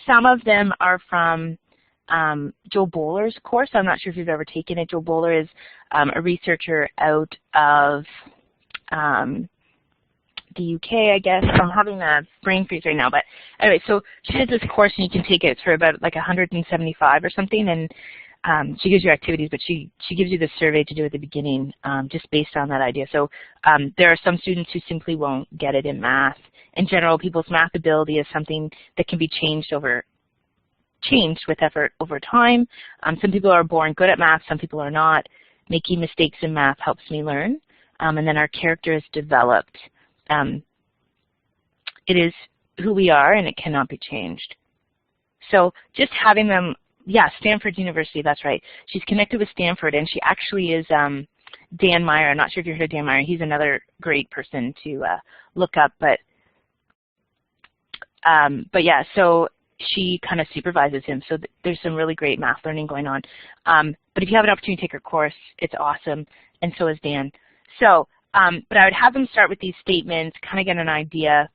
some of them are from Joe Bowler's course. I'm not sure if you've ever taken it. Joe Bowler is a researcher out of the UK, I guess. I'm having a brain freeze right now. But anyway, so she does this course, and you can take it for about like 175 or something. And she gives you activities, but she gives you the survey to do at the beginning just based on that idea. So there are some students who simply won't get it in math. In general, people's math ability is something that can be changed with effort over time. Some people are born good at math, some people are not. Making mistakes in math helps me learn. And then our character is developed. It is who we are, and it cannot be changed. So just having them, yeah, Stanford University, that's right. She's connected with Stanford, and she actually is Dan Meyer. I'm not sure if you've heard of Dan Meyer. He's another great person to look up. But yeah, so she kind of supervises him. So there's some really great math learning going on. But if you have an opportunity to take her course, it's awesome, and so is Dan. So, but I would have them start with these statements, kind of get an idea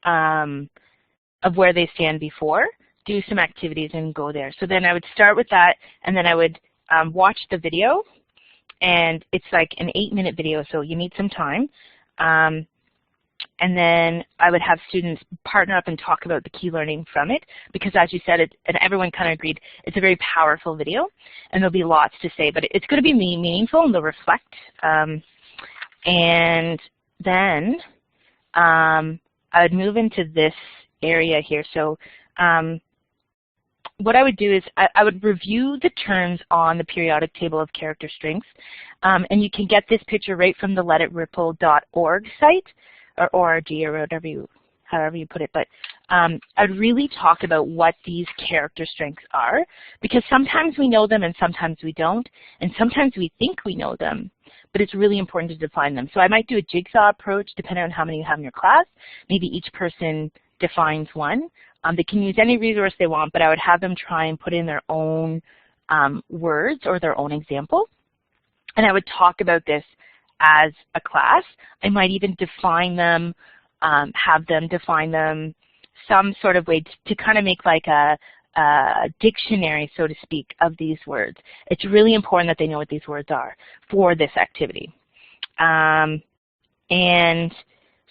of where they stand before, do some activities, and go there. So then I would start with that, and then I would watch the video, and it's like an 8-minute video, so you need some time. And then I would have students partner up and talk about the key learning from it, because as you said, and everyone kind of agreed, it's a very powerful video, and there'll be lots to say, but it's going to be meaningful, and they'll reflect. And then I would move into this area here. So what I would do is I would review the terms on the periodic table of character strengths, and you can get this picture right from the letitripple.org site, or org, or however you put it. But I'd really talk about what these character strengths are, because sometimes we know them and sometimes we don't, and sometimes we think we know them, but it's really important to define them. So I might do a jigsaw approach depending on how many you have in your class. Maybe each person defines one. They can use any resource they want, but I would have them try and put in their own words or their own example. And I would talk about this as a class. I might even define them, have them define them some sort of way to kind of make like a dictionary, so to speak, of these words. It's really important that they know what these words are for this activity. And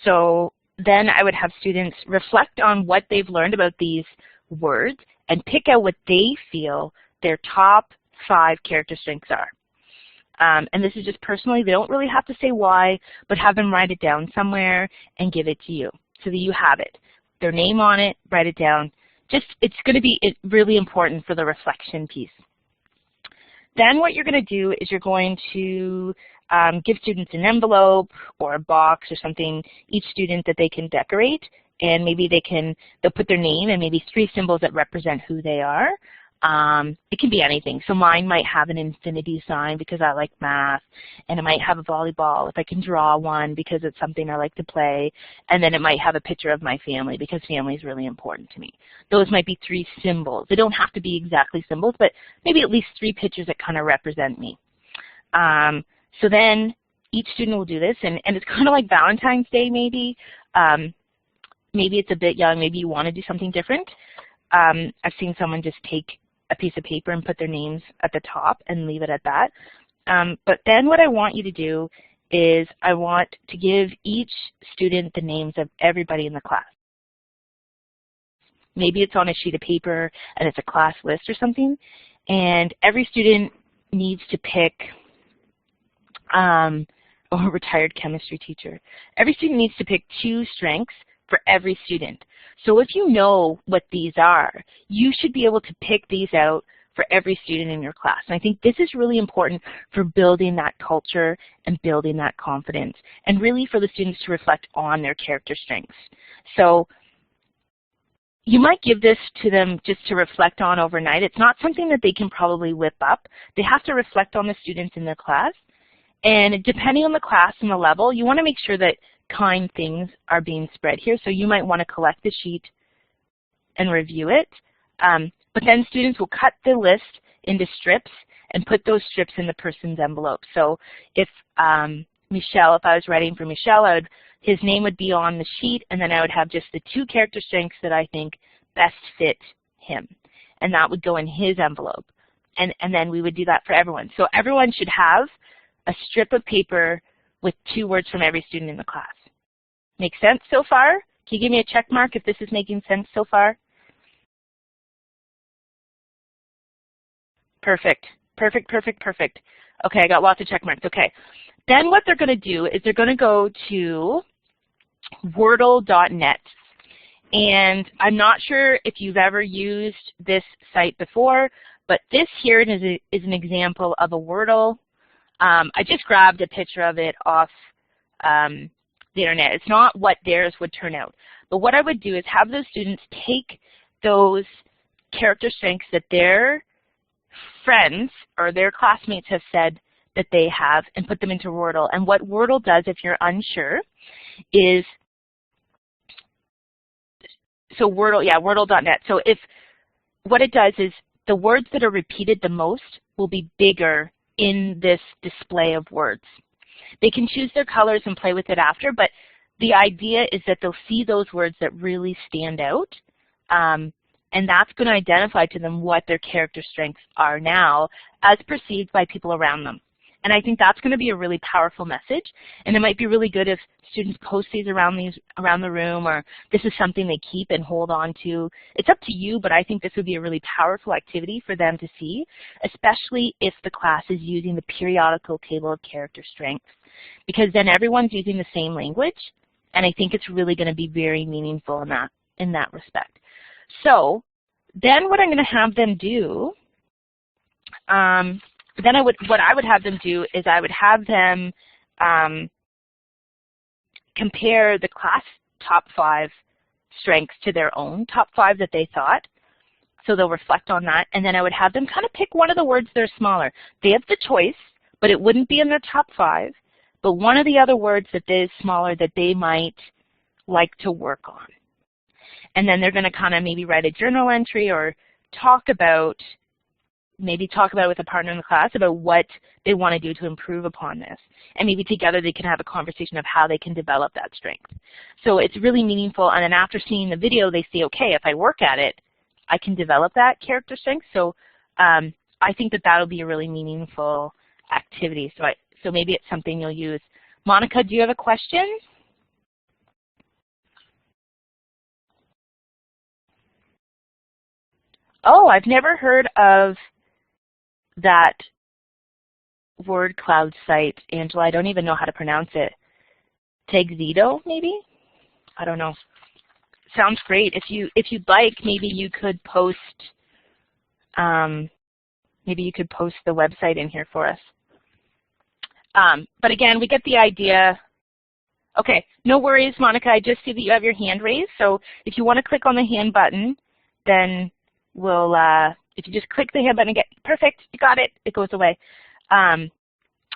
so then I would have students reflect on what they've learned about these words and pick out what they feel their top 5 character strengths are. And this is just personally, they don't really have to say why, but have them write it down somewhere and give it to you so that you have it. Their name on it, write it down. It's going to be really important for the reflection piece. Then what you're going to do is you're going to give students an envelope or a box or something, each student that they can decorate, and maybe they'll put their name and maybe 3 symbols that represent who they are. It can be anything. So mine might have an infinity sign because I like math, and it might have a volleyball if I can draw one because it's something I like to play, and then it might have a picture of my family because family is really important to me. Those might be 3 symbols. They don't have to be exactly symbols, but maybe at least 3 pictures that kind of represent me. So then each student will do this, and it's kind of like Valentine's Day maybe. Maybe it's a bit young, maybe you want to do something different. I've seen someone just take a piece of paper and put their names at the top and leave it at that. But then what I want you to do is I want to give each student the names of everybody in the class. Maybe it's on a sheet of paper and it's a class list or something, and every student needs to pick a retired chemistry teacher. Every student needs to pick 2 strengths for every student. So if you know what these are, you should be able to pick these out for every student in your class. And I think this is really important for building that culture and building that confidence, and really for the students to reflect on their character strengths. So you might give this to them just to reflect on overnight. It's not something that they can probably whip up. They have to reflect on the students in their class. And depending on the class and the level, you want to make sure that kind things are being spread here. So you might want to collect the sheet and review it. But then students will cut the list into strips and put those strips in the person's envelope. So if Michelle, if I was writing for Michelle, his name would be on the sheet, and then I would have just the 2 character strengths that I think best fit him. And that would go in his envelope. And then we would do that for everyone. So everyone should have a strip of paper with 2 words from every student in the class. Make sense so far? Can you give me a check mark if this is making sense so far? Perfect. Perfect, perfect, perfect. Okay, I got lots of check marks. Okay. Then what they're going to do is they're going to go to Wordle.net. And I'm not sure if you've ever used this site before, but this here is an example of a Wordle. I just grabbed a picture of it off the internet. It's not what theirs would turn out. But what I would do is have those students take those character strengths that their friends or their classmates have said that they have and put them into Wordle. And what Wordle does, if you're unsure, is, so Wordle, yeah, Wordle.net. So what it does is the words that are repeated the most will be bigger in this display of words. They can choose their colors and play with it after, but the idea is that they'll see those words that really stand out, and that's going to identify to them what their character strengths are now as perceived by people around them. And I think that's going to be a really powerful message, and it might be really good if students post these around the room, or this is something they keep and hold on to. It's up to you, but I think this would be a really powerful activity for them to see, especially if the class is using the periodical table of character strengths, because then everyone's using the same language, and I think it's really going to be very meaningful in that respect. So then what I'm going to have them do, what I would have them do is I would have them compare the class top 5 strengths to their own top 5 that they thought. So they'll reflect on that, and then I would have them kind of pick one of the words that are smaller. They have the choice, but it wouldn't be in their top 5, but one of the other words that is smaller that they might like to work on. And then they're going to kind of maybe write a journal entry or talk about it with a partner in the class about what they want to do to improve upon this. And maybe together they can have a conversation of how they can develop that strength. So it's really meaningful, and then after seeing the video, they see, okay, if I work at it, I can develop that character strength. So I think that that'll be a really meaningful activity. So maybe it's something you'll use. Monica, do you have a question? Oh, I've never heard of that word cloud site, Angela. I don't even know how to pronounce it. Tagxedo, maybe? I don't know. Sounds great. If you'd like, maybe you could post the website in here for us. But again, we get the idea. Okay, no worries, Monica. I just see that you have your hand raised. So if you want to click on the hand button, then we'll, if you just click the hand button again, perfect, you got it, it goes away.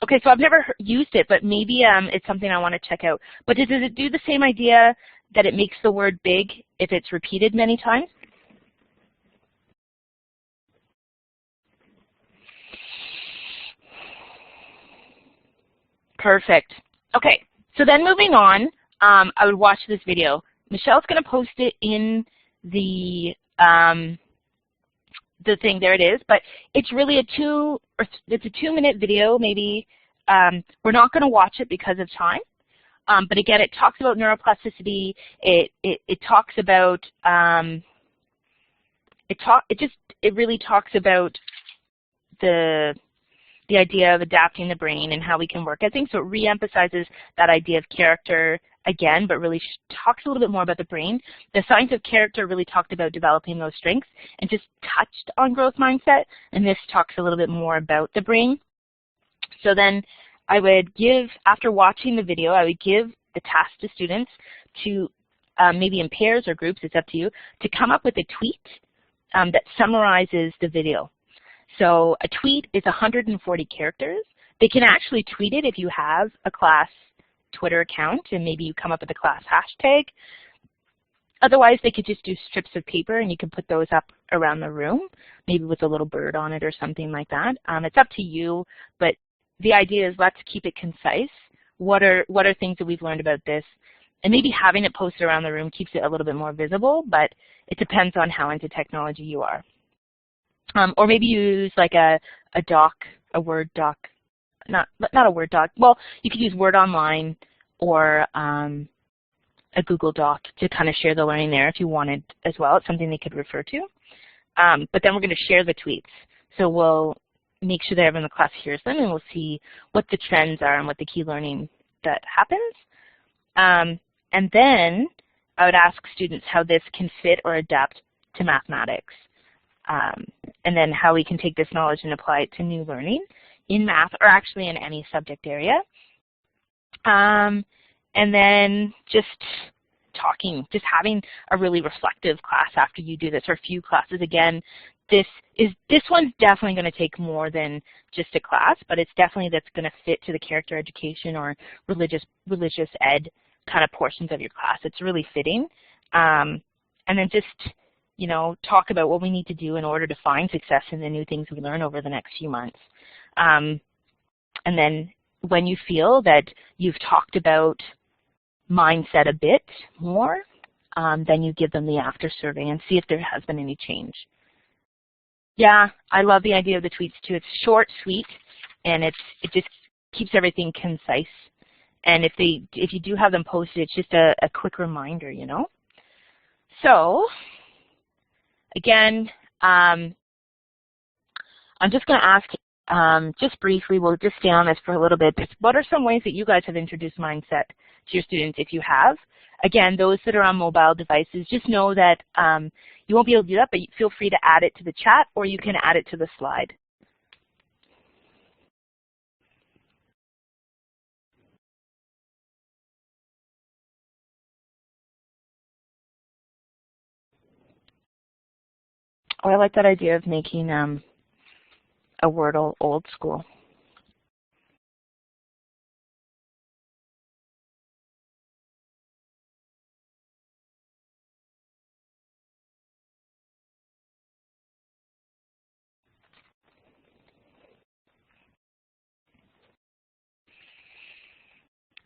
Okay, so I've never used it, but maybe it's something I want to check out. But does it do the same idea that it makes the word big if it's repeated many times? Perfect. Okay, so then moving on, I would watch this video. Michelle's going to post it in the thing. There it is. But it's really a 2-minute video. Maybe we're not going to watch it because of time. But again, it talks about neuroplasticity. It talks about it really talks about the idea of adapting the brain and how we can work at things. So it re-emphasizes that idea of character again, but really talks a little bit more about the brain. The science of character really talked about developing those strengths and just touched on growth mindset, and this talks a little bit more about the brain. So then I would give, after watching the video, I would give the task to students to, maybe in pairs or groups, it's up to you, to come up with a tweet that summarizes the video. So a tweet is 140 characters. They can actually tweet it if you have a class Twitter account and maybe you come up with a class hashtag. Otherwise, they could just do strips of paper and you can put those up around the room, maybe with a little bird on it or something like that. It's up to you, but the idea is let's keep it concise. What are things that we've learned about this? And maybe having it posted around the room keeps it a little bit more visible, but it depends on how into technology you are. Or maybe use like a doc, a Word doc, not a Word doc. Well, you could use Word Online or a Google Doc to kind of share the learning there if you wanted as well. It's something they could refer to. But then we're going to share the tweets. So we'll make sure that everyone in the class hears them, and we'll see what the trends are and what the key learning that happens. And then I would ask students how this can fit or adapt to mathematics. And then how we can take this knowledge and apply it to new learning in math or actually in any subject area. And then just talking, just having a really reflective class after you do this, or a few classes. Again, this one's definitely going to take more than just a class, but it's definitely that's going to fit to the character education or religious ed kind of portions of your class. It's really fitting. And then just, you know, talk about what we need to do in order to find success in the new things we learn over the next few months. And then when you feel that you've talked about mindset a bit more, then you give them the after survey and see if there has been any change. Yeah, I love the idea of the tweets too. It's short, sweet, and it just keeps everything concise. And if you do have them posted, it's just a quick reminder, you know. So again, I'm just going to ask, just briefly, we'll just stay on this for a little bit. What are some ways that you guys have introduced mindset to your students, if you have? again, those that are on mobile devices, just know that you won't be able to do that, but feel free to add it to the chat, or you can add it to the slide. Oh, I like that idea of making a Wordle old school.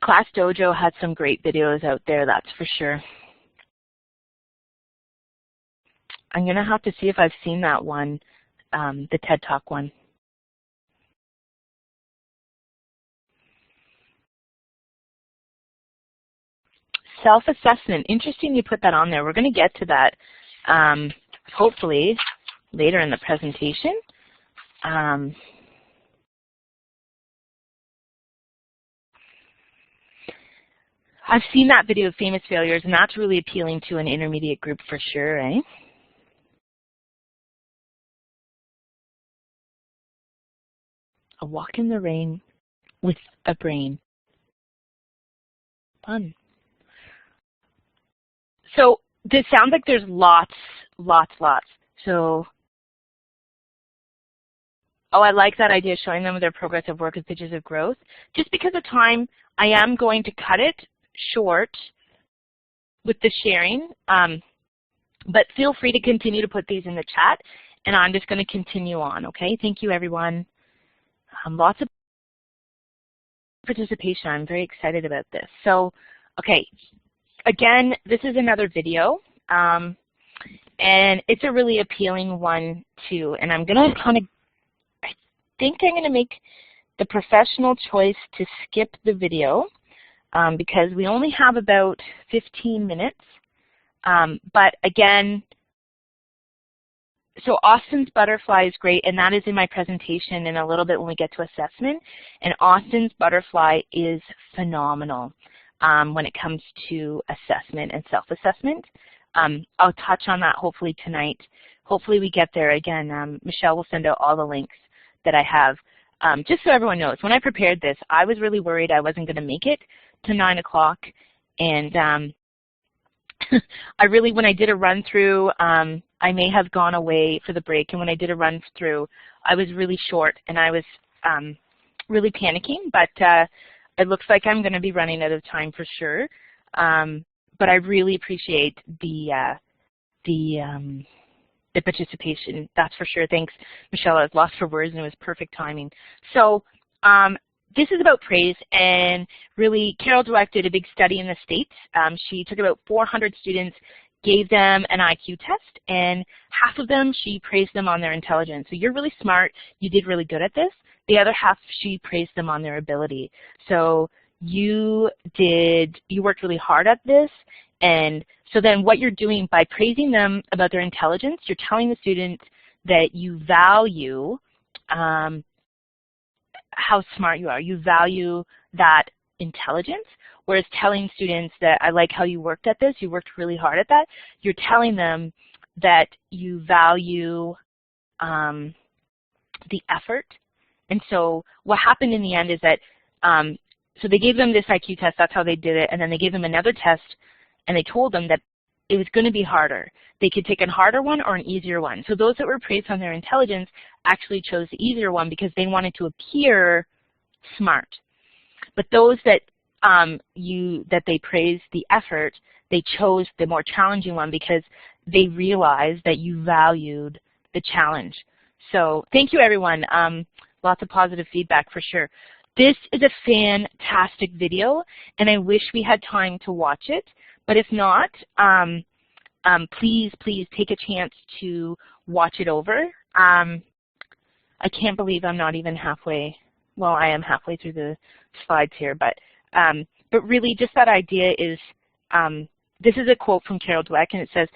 Class Dojo had some great videos out there, that's for sure. I'm going to have to see if I've seen that one, the TED Talk one. Self-assessment, interesting you put that on there. We're going to get to that hopefully later in the presentation. I've seen that video of famous failures, and that's really appealing to an intermediate group for sure, eh? A walk in the rain with a brain. Fun. So this sounds like there's lots. So, oh, I like that idea, showing them their progressive work with pictures of growth. Just because of time, I am going to cut it short with the sharing, but feel free to continue to put these in the chat, and I'm just going to continue on, okay? Thank you, everyone. Lots of participation. I'm very excited about this. So, okay, again, this is another video, and it's a really appealing one too, and I'm going to I think I'm going to make the professional choice to skip the video because we only have about 15 minutes. But again, so Austin's butterfly is great, and that is in my presentation in a little bit when we get to assessment. And Austin's butterfly is phenomenal when it comes to assessment and self-assessment. I'll touch on that hopefully tonight. Hopefully we get there. Again, Michelle will send out all the links that I have. Just so everyone knows, when I prepared this, I was really worried I wasn't going to make it to 9 o'clock. And I really, when I did a run-through, I may have gone away for the break, and when I did a run-through, I was really short, and I was really panicking, but it looks like I'm going to be running out of time for sure. But I really appreciate the participation, that's for sure. Thanks, Michelle. I was lost for words, and it was perfect timing. So this is about praise, and really Carol Dweck did a big study in the States. She took about 400 students, gave them an IQ test, and half of them she praised them on their intelligence. So you're really smart, you did really good at this. The other half she praised them on their ability. So you worked really hard at this, and so then what you're doing by praising them about their intelligence, you're telling the student that you value how smart you are. You value that intelligence, whereas telling students that I like how you worked at this, you worked really hard at that, you're telling them that you value the effort. And so what happened in the end is that, so they gave them this IQ test, that's how they did it, and then they gave them another test, and they told them that it was going to be harder. They could take a harder one or an easier one. So those that were praised on their intelligence actually chose the easier one because they wanted to appear smart. But those that that they praised the effort, they chose the more challenging one because they realized that you valued the challenge. So thank you, everyone. Lots of positive feedback for sure. This is a fantastic video, and I wish we had time to watch it. But if not, please take a chance to watch it over. I can't believe I'm not even halfway. Well, I am halfway through the slides here, but really just that idea is, this is a quote from Carol Dweck, and it says,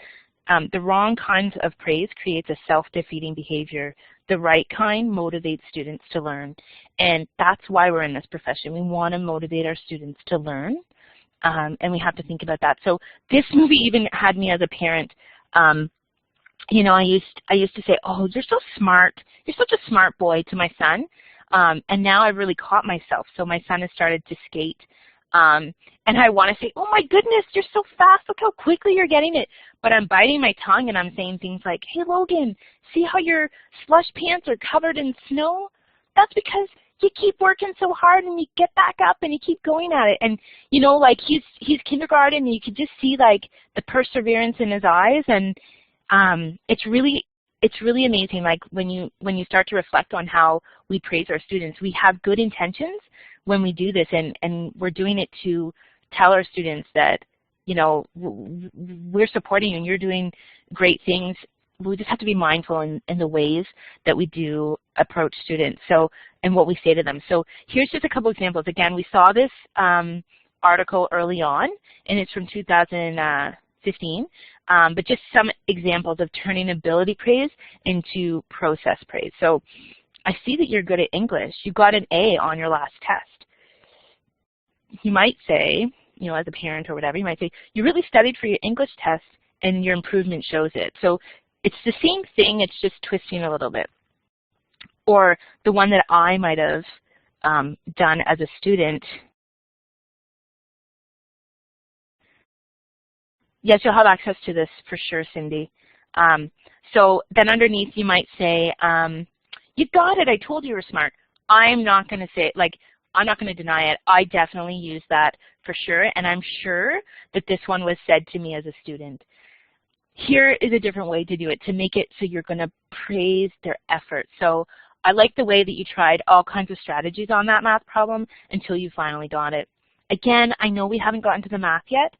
the wrong kinds of praise creates a self-defeating behavior. The right kind motivates students to learn. And that's why we're in this profession. We want to motivate our students to learn. And we have to think about that. So this movie even had me as a parent. You know, I used to say, "Oh, you're so smart. You're such a smart boy," to my son. And now I've really caught myself. So my son has started to skate. And I want to say, "Oh my goodness, you're so fast. Look how quickly you're getting it." But I'm biting my tongue and I'm saying things like, "Hey Logan, see how your slush pants are covered in snow? That's because you keep working so hard and you get back up and you keep going at it." And you know, like he's kindergarten and you could just see like the perseverance in his eyes, and it's really amazing. Like when you start to reflect on how we praise our students, we have good intentions when we do this, and we're doing it to tell our students that, you know, we're supporting you and you're doing great things. We just have to be mindful in the ways that we do approach students, so, and what we say to them. So here's just a couple examples. Again, we saw this article early on, and it's from 2015, but just some examples of turning ability praise into process praise. So I see that you're good at English. You got an A on your last test. You might say, you know, as a parent or whatever, you might say, "You really studied for your English test and your improvement shows it." So it's the same thing, it's just twisting a little bit. Or the one that I might have done as a student. Yes, you'll have access to this for sure, Cindy. So then underneath you might say, "You got it, I told you were smart." I'm not going to say, like, I'm not going to deny it. I definitely use that for sure, and I'm sure that this one was said to me as a student. Here is a different way to do it, to make it so you're going to praise their effort. So I like the way that you tried all kinds of strategies on that math problem until you finally got it. Again, I know we haven't gotten to the math yet,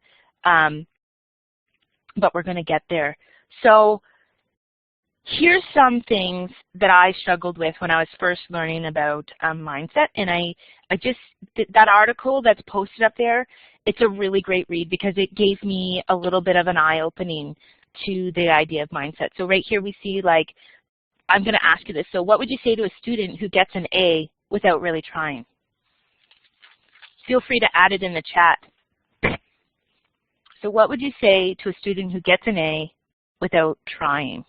but we're going to get there. So here's some things that I struggled with when I was first learning about mindset, and I just, that article that's posted up there, it's a really great read because it gave me a little bit of an eye-opening to the idea of mindset. So right here we see, like, I'm going to ask you this. So what would you say to a student who gets an A without really trying? Feel free to add it in the chat. So what would you say to a student who gets an A without trying?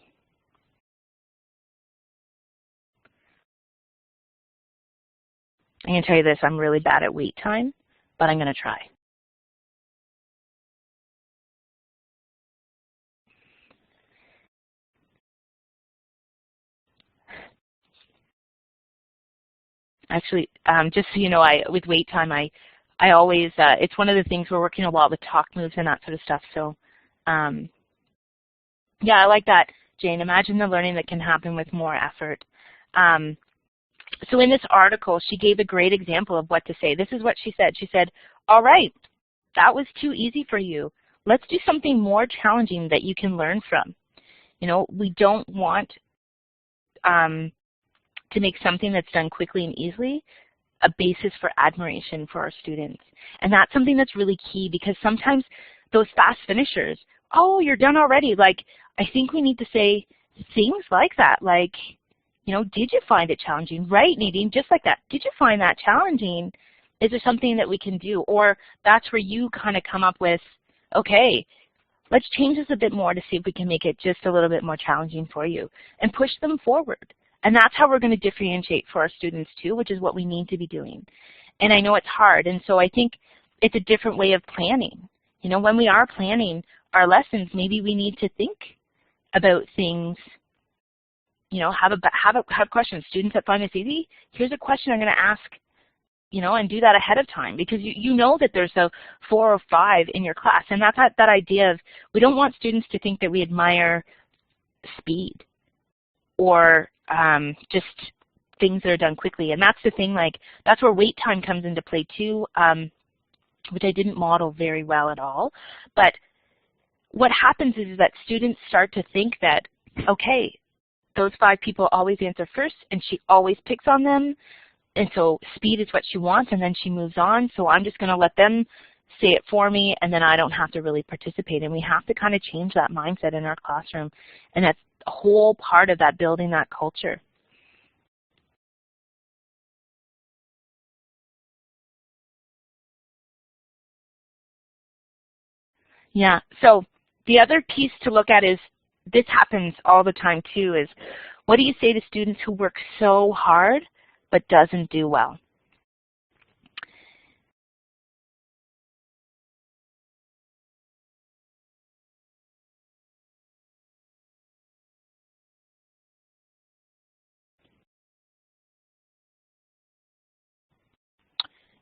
I'm going to tell you this, I'm really bad at wait time, but I'm going to try. Actually, just so you know, with wait time, I always, it's one of the things we're working a lot with talk moves and that sort of stuff. So, yeah, I like that, Jane. Imagine the learning that can happen with more effort. So in this article, she gave a great example of what to say. This is what she said. She said, "All right, that was too easy for you. Let's do something more challenging that you can learn from." You know, we don't want to make something that's done quickly and easily a basis for admiration for our students. And that's something that's really key, because sometimes those fast finishers, "Oh, you're done already." Like, I think we need to say things like that, like, you know, "Did you find it challenging?" Right, Nadine, just like that. "Did you find that challenging? Is there something that we can do?" Or that's where you kind of come up with, "Okay, let's change this a bit more to see if we can make it just a little bit more challenging for you," and push them forward. And that's how we're going to differentiate for our students too, which is what we need to be doing. And I know it's hard, and so I think it's a different way of planning. You know, when we are planning our lessons, maybe we need to think about things, you know, have questions. Students that find this easy, here's a question I'm going to ask, you know, and do that ahead of time, because you know that there's a 4 or 5 in your class. And that's that idea of, we don't want students to think that we admire speed or just things that are done quickly. And that's the thing, like, that's where wait time comes into play too, which I didn't model very well at all. But what happens is that students start to think that, okay, those 5 people always answer first, and she always picks on them, and so speed is what she wants, and then she moves on, so I'm just going to let them say it for me, and then I don't have to really participate. And we have to kind of change that mindset in our classroom, and that's a whole part of that, building that culture. Yeah, so the other piece to look at is, this happens all the time too, is what do you say to students who work so hard but doesn't do well?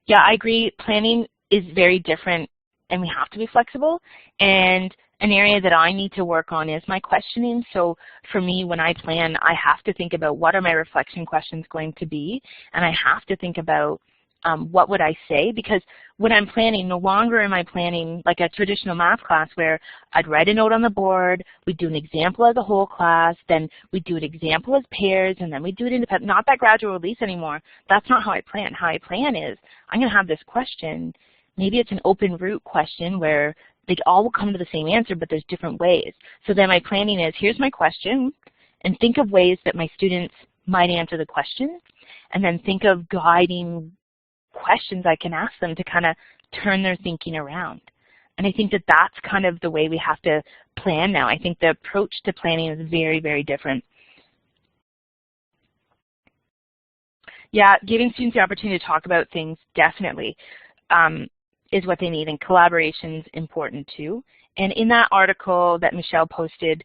Yeah, I agree. Planning is very different, and we have to be flexible. And an area that I need to work on is my questioning. So for me, when I plan, I have to think about what are my reflection questions going to be, and I have to think about what would I say, because when I'm planning, no longer am I planning like a traditional math class where I'd write a note on the board, we'd do an example as a whole class, then we'd do an example as pairs, and then we'd do it independent. Not that gradual release anymore. That's not how I plan. How I plan is I'm going to have this question. Maybe it's an open route question where they all will come to the same answer, but there's different ways. So then my planning is, here's my question, and think of ways that my students might answer the question, and then think of guiding questions I can ask them to kind of turn their thinking around. And I think that that's kind of the way we have to plan now. I think the approach to planning is very, very different. Yeah, giving students the opportunity to talk about things definitely is what they need, and collaboration is important too. And in that article that Michelle posted,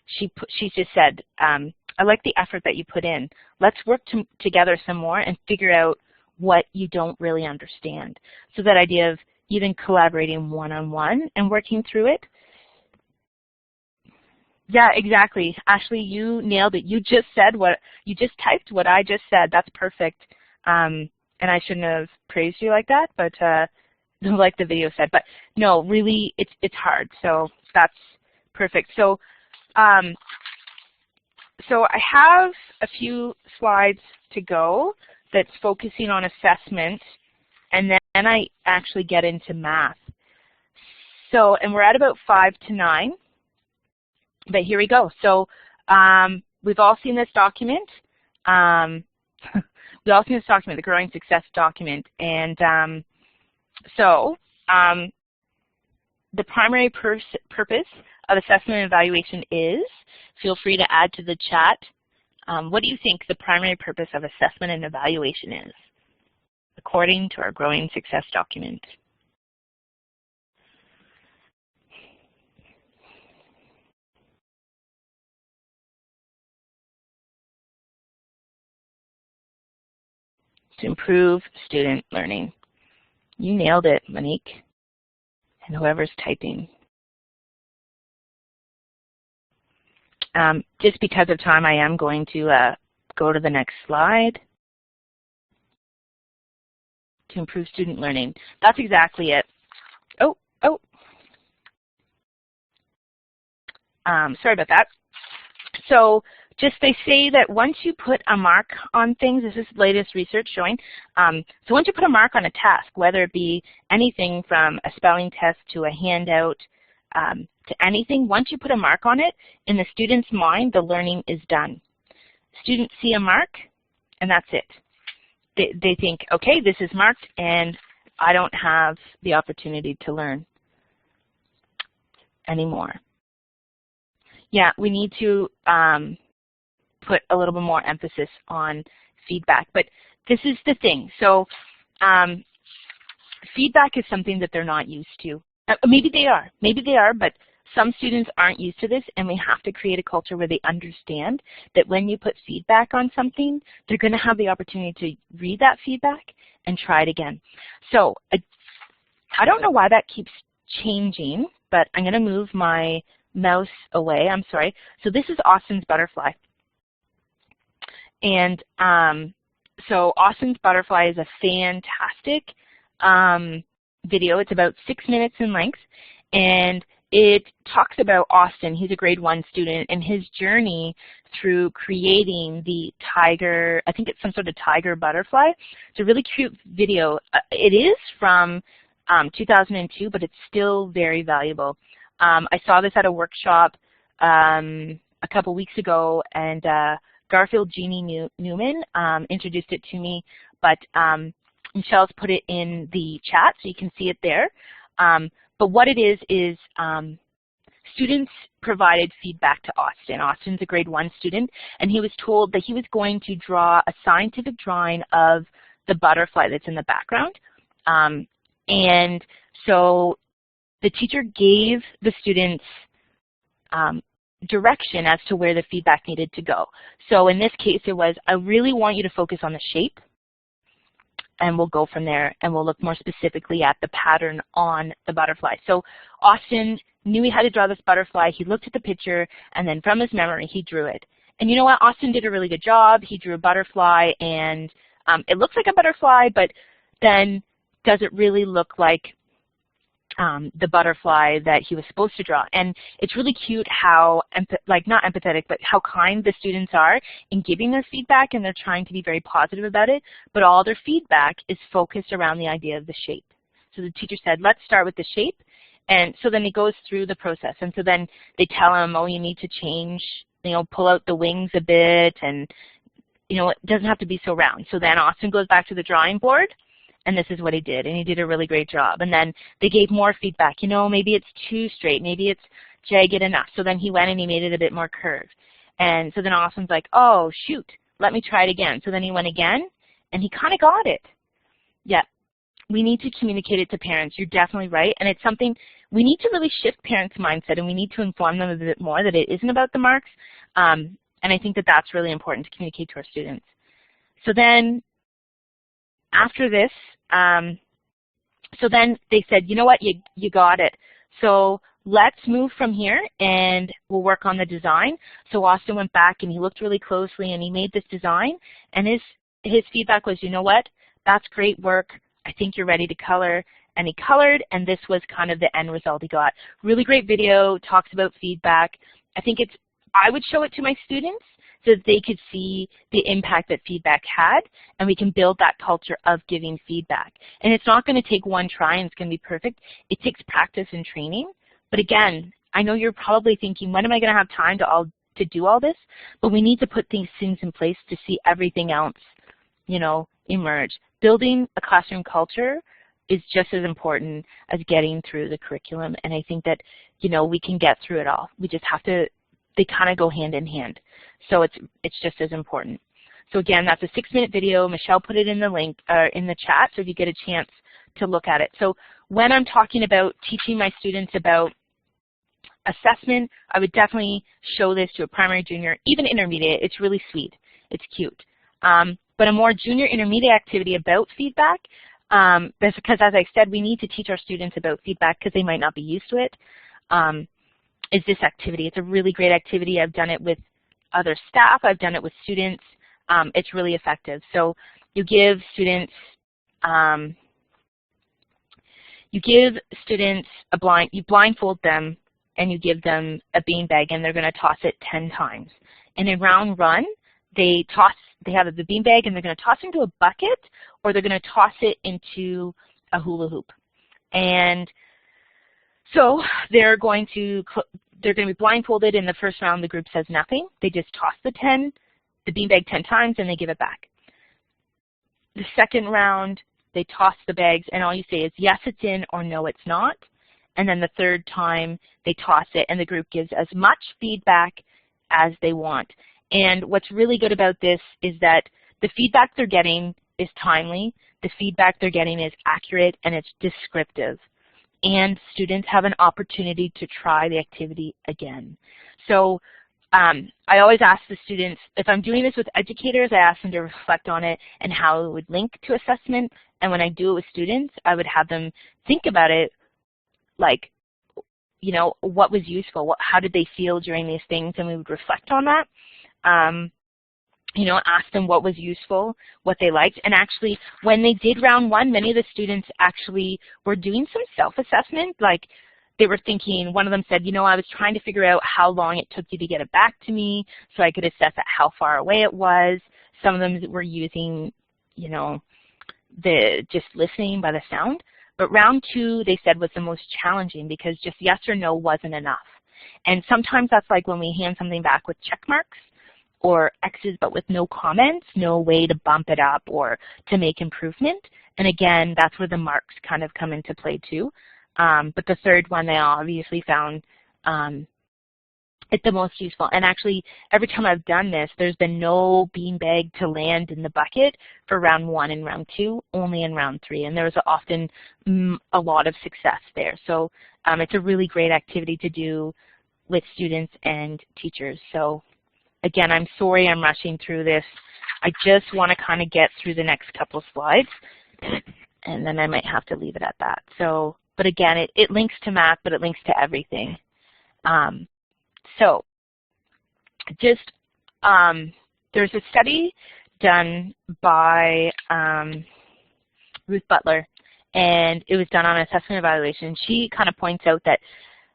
she just said, I like the effort that you put in. Let's work together some more and figure out what you don't really understand. So that idea of even collaborating one-on-one and working through it. Yeah, exactly. Ashley, you nailed it. You just said you just typed what I just said. That's perfect. And I shouldn't have praised you like that, but like the video said. But no, really, it's hard. So that's perfect. So so I have a few slides to go that's focusing on assessment, and then I actually get into math. So, and we're at about 5 to 9, but here we go. So we've all seen this document. We've all seen this document, the Growing Success document. And the primary purpose of assessment and evaluation is, feel free to add to the chat, what do you think the primary purpose of assessment and evaluation is, according to our Growing Success document? To improve student learning. You nailed it, Monique, and whoever's typing. Just because of time, I am going to go to the next slide. To improve student learning. That's exactly it. Sorry about that. So just they say that once you put a mark on things, this is latest research showing, so once you put a mark on a task, whether it be anything from a spelling test to a handout, to anything, once you put a mark on it, in the student's mind, the learning is done. Students see a mark, and that's it. They think, okay, this is marked, and I don't have the opportunity to learn anymore. Yeah, we need to put a little bit more emphasis on feedback. But this is the thing. So feedback is something that they're not used to. Maybe they are, but some students aren't used to this, and we have to create a culture where they understand that when you put feedback on something, they're going to have the opportunity to read that feedback and try it again. So I don't know why that keeps changing, but I'm going to move my mouse away. I'm sorry. So this is Austin's butterfly. And so Austin's butterfly is a fantastic video. It's about 6 minutes in length, and it talks about Austin. He's a grade 1 student, and his journey through creating the tiger, I think it's some sort of tiger butterfly. It's a really cute video. It is from 2002, but it's still very valuable. I saw this at a workshop a couple weeks ago, and Garfield Jeannie Newman introduced it to me, but Michelle's put it in the chat, so you can see it there. But what it is students provided feedback to Austin. Austin's a grade 1 student, and he was told that he was going to draw a scientific drawing of the butterfly that's in the background. And so the teacher gave the students direction as to where the feedback needed to go. So in this case, it was, I really want you to focus on the shape, and we'll go from there, and we'll look more specifically at the pattern on the butterfly. So Austin knew he had to draw this butterfly. He looked at the picture, and then from his memory, he drew it. And you know what? Austin did a really good job. He drew a butterfly, and it looks like a butterfly, but then does it really look like the butterfly that he was supposed to draw? And it's really cute how, not empathetic, but how kind the students are in giving their feedback, and they're trying to be very positive about it, but all their feedback is focused around the idea of the shape. So the teacher said, let's start with the shape. And so then he goes through the process. And so then they tell him, oh, you need to change, pull out the wings a bit, and, it doesn't have to be so round. So then Austin goes back to the drawing board, and this is what he did, and he did a really great job. And then they gave more feedback. Maybe it's too straight, maybe it's jagged enough. So then he went and he made it a bit more curved. And so then Austin's like, oh, shoot, let me try it again. So then he went again, and he kind of got it. Yeah, we need to communicate it to parents. You're definitely right, and it's something we need to really shift parents' mindset, and we need to inform them a bit more that it isn't about the marks. And I think that that's really important to communicate to our students. So then after this, so then they said, you know what, you got it. So let's move from here and we'll work on the design. So Austin went back and he looked really closely and he made this design, and his feedback was, you know what, that's great work. I think you're ready to color. And he colored, and this was kind of the end result he got. Really great video, talks about feedback. I would show it to my students so that they could see the impact that feedback had, and we can build that culture of giving feedback. And it's not going to take one try and it's going to be perfect. It takes practice and training. But again, I know you're probably thinking, when am I going to have time to do all this? But we need to put these things in place to see everything else, emerge. Building a classroom culture is just as important as getting through the curriculum. And I think that, we can get through it all. We just have to, they kind of go hand in hand. So it's just as important. So again, that's a 6-minute video. Michelle put it in the link, in the chat, so if you get a chance to look at it. So when I'm talking about teaching my students about assessment, I would definitely show this to a primary, junior, even intermediate. It's really sweet. It's cute. But a more junior intermediate activity about feedback, that's because, as I said, we need to teach our students about feedback because they might not be used to it, is this activity. It's a really great activity. I've done it with other staff. I've done it with students. It's really effective. So you give students you blindfold them, and you give them a beanbag, and they're going to toss it 10 times. And in round 1, they have the beanbag, and they're going to toss it into a bucket, or they're going to toss it into a hula hoop. And so they're going to be blindfolded. In the first round, the group says nothing. They just toss the beanbag 10 times, and they give it back. The second round, they toss the bags, and all you say is, yes, it's in, or no, it's not. And then the third time, they toss it, and the group gives as much feedback as they want. And what's really good about this is that the feedback they're getting is timely, the feedback they're getting is accurate, and it's descriptive. And students have an opportunity to try the activity again. So I always ask the students, if I'm doing this with educators, I ask them to reflect on it and how it would link to assessment. And when I do it with students, I would have them think about it like, what was useful? How did they feel during these things? And we would reflect on that. Ask them what was useful, what they liked. And actually, when they did round 1, many of the students actually were doing some self-assessment. Like, they were thinking, one of them said, I was trying to figure out how long it took you to get it back to me so I could assess how far away it was. Some of them were using, just listening by the sound. But round 2, they said, was the most challenging because just yes or no wasn't enough. And sometimes that's like when we hand something back with check marks or X's but with no comments, no way to bump it up or to make improvement. And again, that's where the marks kind of come into play too. but the third one they obviously found it the most useful. And actually, every time I've done this, there's been no beanbag to land in the bucket for round 1 and round 2, only in round 3. And there was often a lot of success there. So it's a really great activity to do with students and teachers. So again, I'm sorry I'm rushing through this. I just want to kind of get through the next couple slides, and then I might have to leave it at that. So, but again, it links to math, but it links to everything. So just, there's a study done by Ruth Butler, and it was done on assessment evaluation. She kind of points out that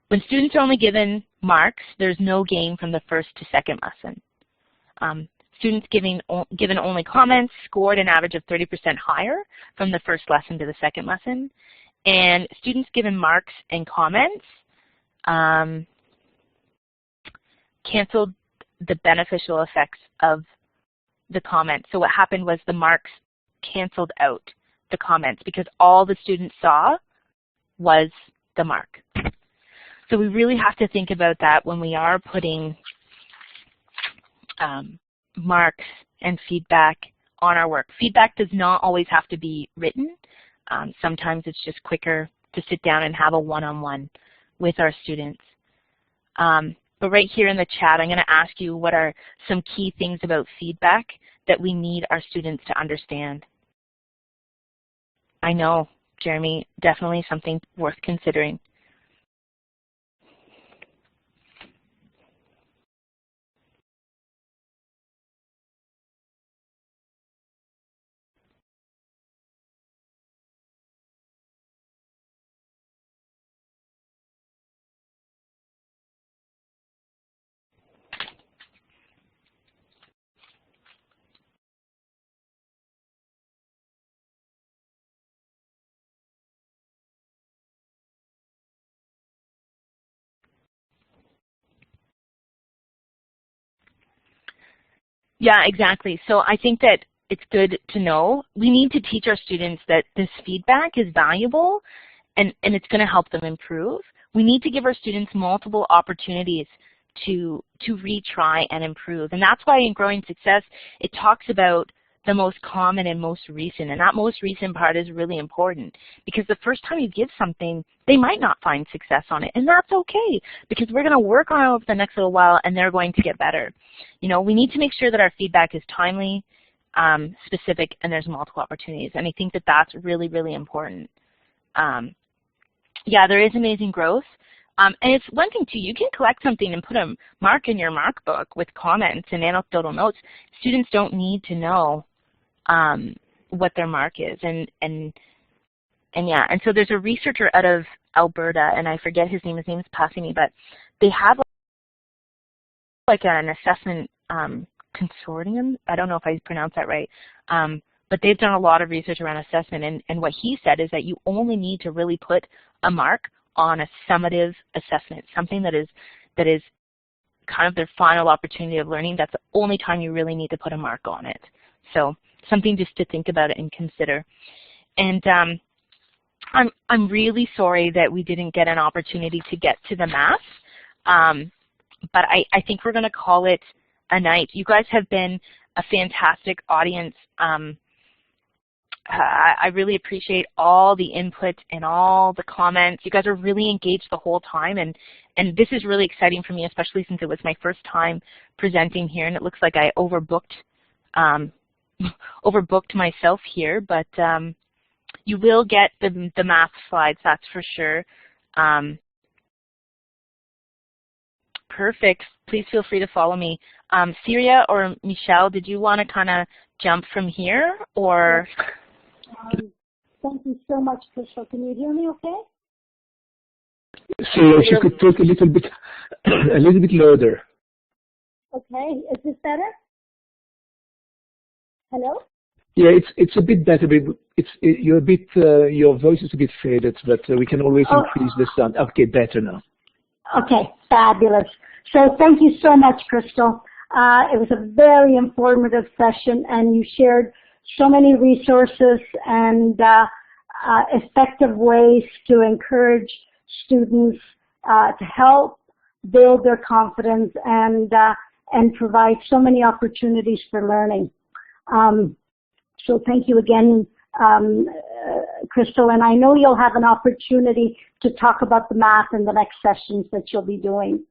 when students are only given marks, there's no gain from the first to second lesson. Students given only comments scored an average of 30% higher from the first lesson to the second lesson. And students given marks and comments canceled the beneficial effects of the comments. So what happened was the marks canceled out the comments because all the students saw was the mark. So we really have to think about that when we are putting marks and feedback on our work. Feedback does not always have to be written. Sometimes it's just quicker to sit down and have a one-on-one with our students. But right here in the chat, I'm going to ask you what are some key things about feedback that we need our students to understand. I know, Jeremy, definitely something worth considering. Yeah, exactly. So I think that it's good to know we need to teach our students that this feedback is valuable and it's going to help them improve. We need to give our students multiple opportunities to retry and improve. And that's why in Growing Success, it talks about the most common and most recent. And that most recent part is really important because the first time you give something, they might not find success on it. And that's okay because we're going to work on it over the next little while and they're going to get better. You know, we need to make sure that our feedback is timely, specific, and there's multiple opportunities. And I think that that's really, really important. Yeah, there is amazing growth. And it's one thing too, you can collect something and put a mark in your mark book with comments and anecdotal notes. Students don't need to know what their mark is. And yeah, and so there's a researcher out of Alberta, and I forget his name is passing me, but they have like an assessment consortium. I don't know if I pronounced that right. But they've done a lot of research around assessment, and what he said is that you only need to really put a mark on a summative assessment, something that is kind of their final opportunity of learning. That's the only time you really need to put a mark on it. So something just to think about and consider. And I'm really sorry that we didn't get an opportunity to get to the math, but I think we're going to call it a night. You guys have been a fantastic audience. I really appreciate all the input and all the comments. You guys are really engaged the whole time, and this is really exciting for me, especially since it was my first time presenting here, and it looks like I overbooked myself here, but you will get the math slides, that's for sure. Perfect. Please feel free to follow me. Syria or Michelle, did you want to kind of jump from here, or? Thank you so much, Crystal. Can you hear me okay? So if you could talk a little bit louder. Okay, is this better? Hello? Yeah, it's a bit better. You're a bit your voice is a bit faded, but we can always increase the sound. Okay, better now. Okay, fabulous. So thank you so much, Crystal. It was a very informative session, and you shared so many resources, and effective ways to encourage students to help build their confidence and provide so many opportunities for learning. So thank you again, Crystal, and I know you'll have an opportunity to talk about the math in the next sessions that you'll be doing.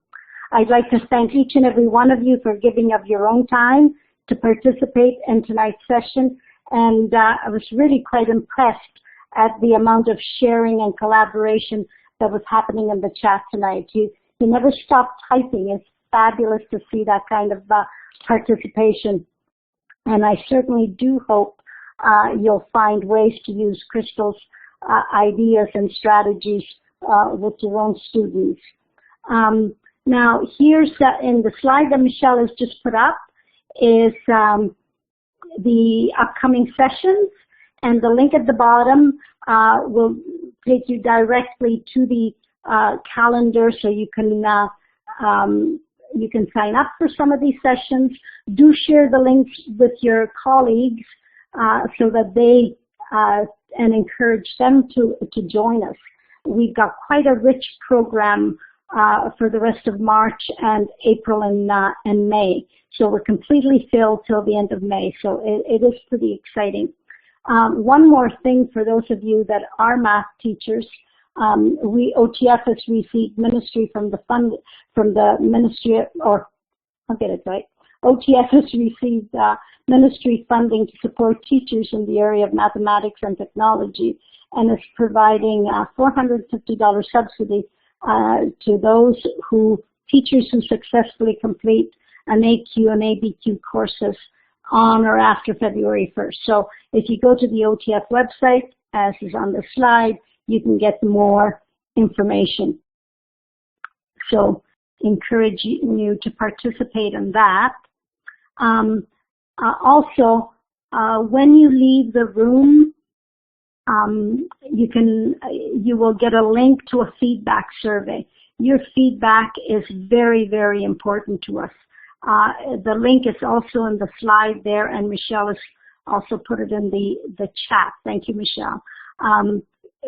I'd like to thank each and every one of you for giving of your own time to participate in tonight's session, and I was really quite impressed at the amount of sharing and collaboration that was happening in the chat tonight. You never stop typing. It's fabulous to see that kind of participation, and I certainly do hope you'll find ways to use Crystal's ideas and strategies with your own students. Now, here's in the slide that Michelle has just put up is the upcoming sessions, and the link at the bottom will take you directly to the calendar, so you can sign up for some of these sessions. Do share the links with your colleagues so that they and encourage them to join us. We've got quite a rich program for the rest of March and April and May. So we're completely filled till the end of May. So it is pretty exciting. One more thing for those of you that are math teachers, OTF has received ministry from the ministry, or I'll get it right. OTF has received ministry funding to support teachers in the area of mathematics and technology, and is providing a $450 subsidy to those teachers who successfully complete an AQ and ABQ courses on or after February 1st. So if you go to the OTF website, as is on the slide, you can get more information. So encouraging you to participate in that. Also, when you leave the room, you will get a link to a feedback survey. Your feedback is very, very important to us. The link is also in the slide there, and Michelle has also put it in the chat. Thank you, Michelle.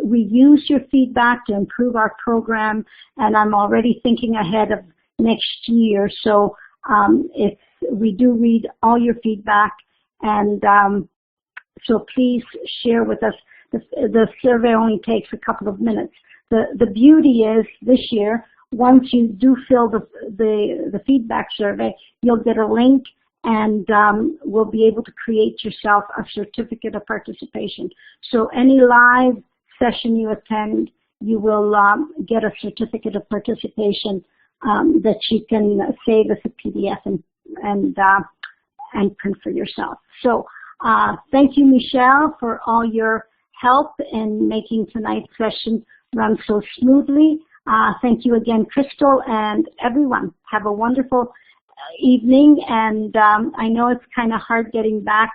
We use your feedback to improve our program, and I'm already thinking ahead of next year. So if we do read all your feedback, and so please share with us. The survey only takes a couple of minutes. The beauty is this year, once you do fill the feedback survey, you'll get a link, and we'll be able to create yourself a certificate of participation. So any live session you attend, you will get a certificate of participation that you can save as a PDF and print for yourself. So thank you, Michelle, for all your help in making tonight's session run so smoothly. Thank you again, Crystal, and everyone. Have a wonderful evening, and I know it's kind of hard getting back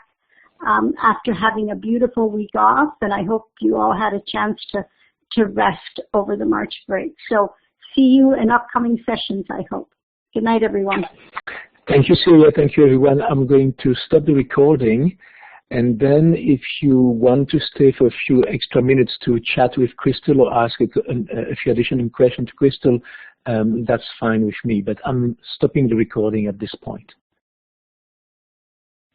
after having a beautiful week off, and I hope you all had a chance to rest over the March break. So see you in upcoming sessions, I hope. Good night, everyone. Thank you, Celia. Thank you, everyone. I'm going to stop the recording. And then if you want to stay for a few extra minutes to chat with Crystal or ask a few additional questions to Crystal, that's fine with me. But I'm stopping the recording at this point.